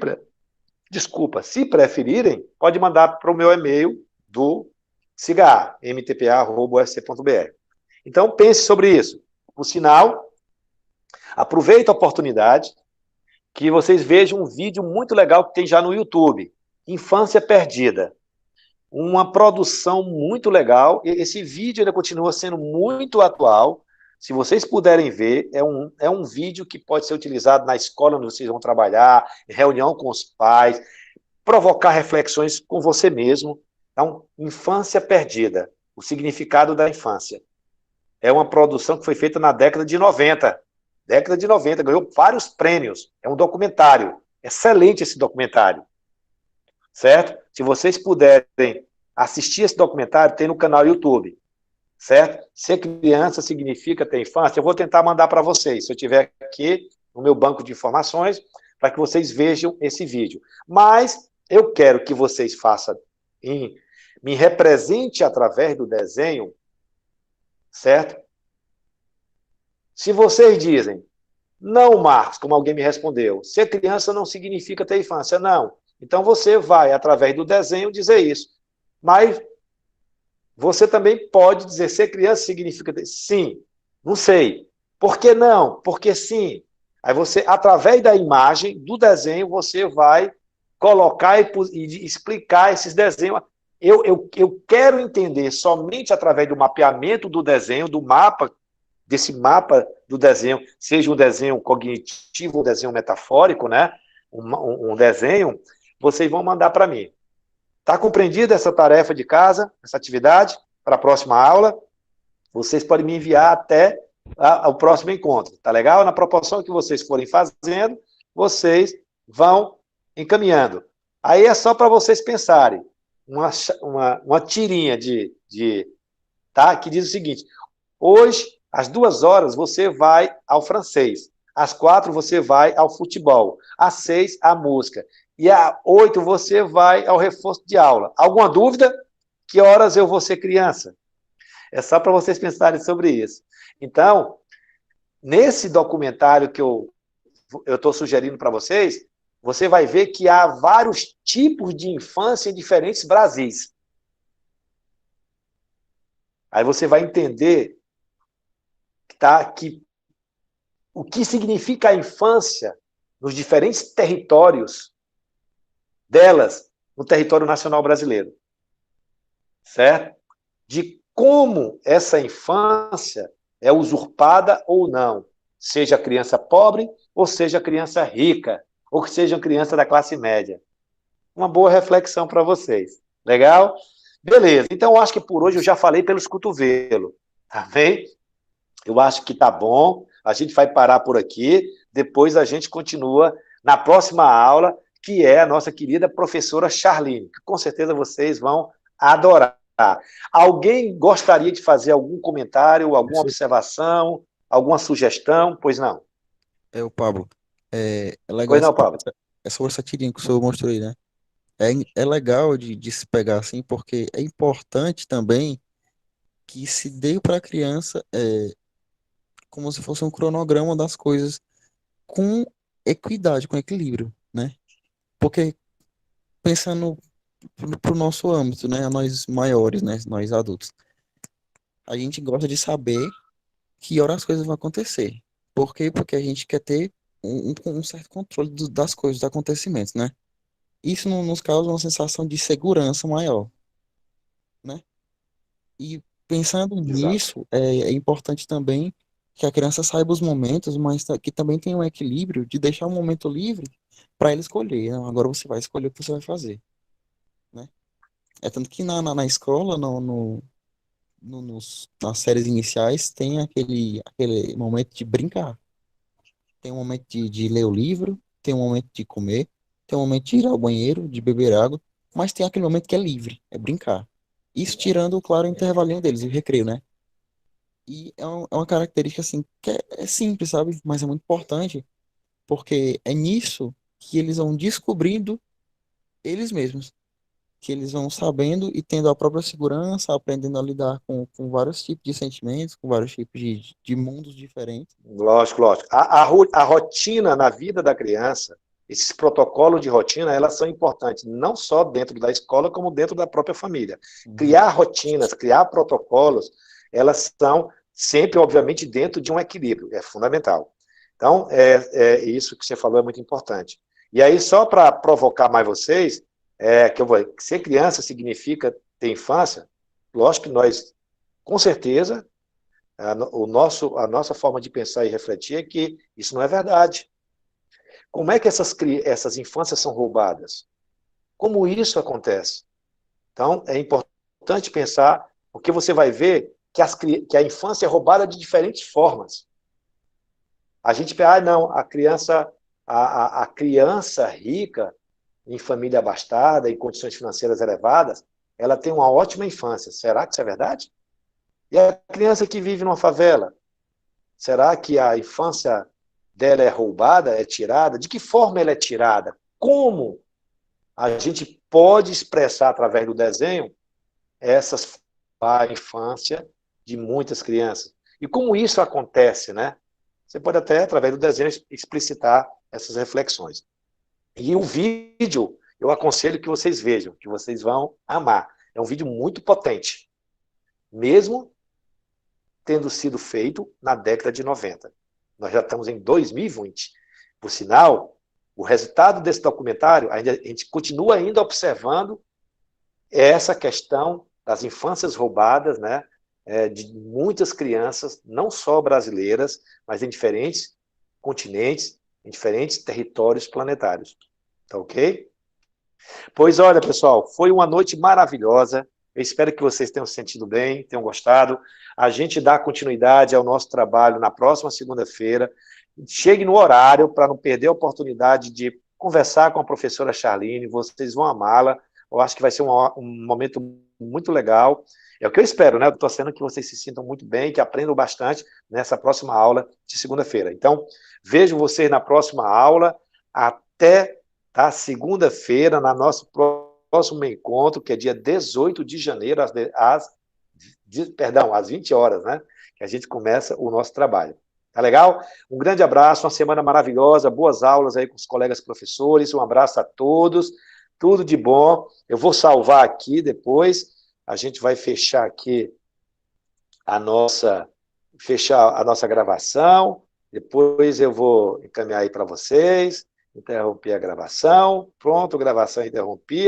preferirem, pode mandar para o meu e-mail do CIGA, mtpa@ufc.br. Então, pense sobre isso. Por sinal, aproveite a oportunidade que vocês vejam um vídeo muito legal que tem já no YouTube, Infância Perdida. Uma produção muito legal. Esse vídeo ainda continua sendo muito atual. Se vocês puderem ver, é um vídeo que pode ser utilizado na escola onde vocês vão trabalhar, em reunião com os pais, provocar reflexões com você mesmo. Então, Infância Perdida, o significado da infância. É uma produção que foi feita na década de 90. Década de 90, ganhou vários prêmios. É um documentário. Excelente esse documentário. Certo? Se vocês puderem assistir esse documentário, tem no canal YouTube. Certo? Ser criança significa ter infância. Eu vou tentar mandar para vocês, se eu tiver aqui no meu banco de informações, para que vocês vejam esse vídeo. Mas eu quero que vocês façam, me represente através do desenho, certo? Se vocês dizem, não, Marcos, como alguém me respondeu, ser criança não significa ter infância, não. Então você vai, através do desenho, dizer isso. Mas você também pode dizer, ser criança significa ter... Sim, não sei. Por que não? Porque sim. Aí você, através da imagem, do desenho, você vai colocar e explicar esses desenhos. Eu quero entender somente através do mapeamento do desenho, do mapa, desse mapa do desenho, seja um desenho cognitivo, um desenho metafórico, né? Um desenho, vocês vão mandar para mim. Está compreendida essa tarefa de casa, essa atividade, para a próxima aula? Vocês podem me enviar até o próximo encontro, tá legal? Na proporção que vocês forem fazendo, vocês vão encaminhando. Aí é só para vocês pensarem, uma tirinha tá? Que diz o seguinte, hoje, às 2 horas, você vai ao francês, às 4 você vai ao futebol, às 6 à música, e às 8 você vai ao reforço de aula. Alguma dúvida? Que horas eu vou ser criança? É só para vocês pensarem sobre isso. Então, nesse documentário que eu estou sugerindo para vocês, você vai ver que há vários tipos de infância em diferentes Brasis. Aí você vai entender que o que significa a infância nos diferentes territórios delas no território nacional brasileiro. Certo? De como essa infância é usurpada ou não, seja criança pobre ou seja criança rica, ou que seja criança da classe média. Uma boa reflexão para vocês. Legal? Beleza. Então, eu acho que por hoje eu já falei pelos cotovelos. Tá bem? Eu acho que tá bom. A gente vai parar por aqui. Depois a gente continua na próxima aula, que é a nossa querida professora Charline, que com certeza vocês vão adorar. Alguém gostaria de fazer algum comentário, alguma observação, alguma sugestão? Pois não. O Pablo. É legal Pois não, Pablo. essa tirinha que o senhor mostrou aí, né? É legal de se pegar assim, porque é importante também que se dê para a criança como se fosse um cronograma das coisas com equidade, com equilíbrio, né? Porque pensando pro nosso âmbito, né? Nós maiores, né? Nós adultos, a gente gosta de saber que hora as coisas vão acontecer. Por quê? Porque a gente quer ter um certo controle das coisas, dos acontecimentos, né? Isso nos causa uma sensação de segurança maior, né? E pensando nisso, é importante também que a criança saiba os momentos, mas que também tenha um equilíbrio de deixar um momento livre para ele escolher. Né? Agora você vai escolher o que você vai fazer, né? É tanto que na escola, nas séries iniciais, tem aquele momento de brincar. Tem um momento de ler o livro, tem um momento de comer, tem um momento de ir ao banheiro, de beber água, mas tem aquele momento que é livre, é brincar. Isso tirando, claro, o intervalinho deles, o recreio, né? E é uma característica, assim, que é simples, sabe? Mas é muito importante, porque é nisso que eles vão descobrindo eles mesmos. que eles vão sabendo e tendo a própria segurança, aprendendo a lidar com vários tipos de sentimentos, com vários tipos de mundos diferentes. Lógico, lógico. A rotina na vida da criança, esses protocolos de rotina, elas são importantes, não só dentro da escola, como dentro da própria família. Criar rotinas, criar protocolos, elas são sempre, obviamente, dentro de um equilíbrio, é fundamental. Então, isso que você falou é muito importante. E aí, só para provocar mais vocês, ser criança significa ter infância, lógico que nós, com certeza, a nossa forma de pensar e refletir é que isso não é verdade. Como é que essas infâncias são roubadas? Como isso acontece? Então, é importante pensar, porque você vai ver que a infância é roubada de diferentes formas. A gente pensa, não, a criança rica, em família abastada, em condições financeiras elevadas, ela tem uma ótima infância. Será que isso é verdade? E a criança que vive numa favela, será que a infância dela é roubada, é tirada? De que forma ela é tirada? Como a gente pode expressar através do desenho a infância de muitas crianças? E como isso acontece, né? Você pode até, através do desenho, explicitar essas reflexões. E o vídeo, eu aconselho que vocês vejam, que vocês vão amar. É um vídeo muito potente, mesmo tendo sido feito na década de 90. Nós já estamos em 2020. Por sinal, o resultado desse documentário, a gente continua ainda observando essa questão das infâncias roubadas, né, de muitas crianças, não só brasileiras, mas em diferentes continentes, em diferentes territórios planetários. Tá ok? Pois olha, pessoal, foi uma noite maravilhosa. Eu espero que vocês tenham se sentido bem, tenham gostado. A gente dá continuidade ao nosso trabalho na próxima segunda-feira. Chegue no horário para não perder a oportunidade de conversar com a professora Charline. Vocês vão amá-la. Eu acho que vai ser um momento muito legal. É o que eu espero, né? Eu estou torcendo que vocês se sintam muito bem, que aprendam bastante nessa próxima aula de segunda-feira. Então, vejo vocês na próxima aula. Até segunda-feira, na nosso próximo encontro, que é dia 18 de janeiro, às 20 horas, né? Que a gente começa o nosso trabalho. Tá legal? Um grande abraço, uma semana maravilhosa, boas aulas aí com os colegas professores, um abraço a todos, tudo de bom. Eu vou salvar aqui depois, a gente vai fechar aqui fechar a nossa gravação, depois eu vou encaminhar aí para vocês, interromper a gravação, pronto, gravação interrompida.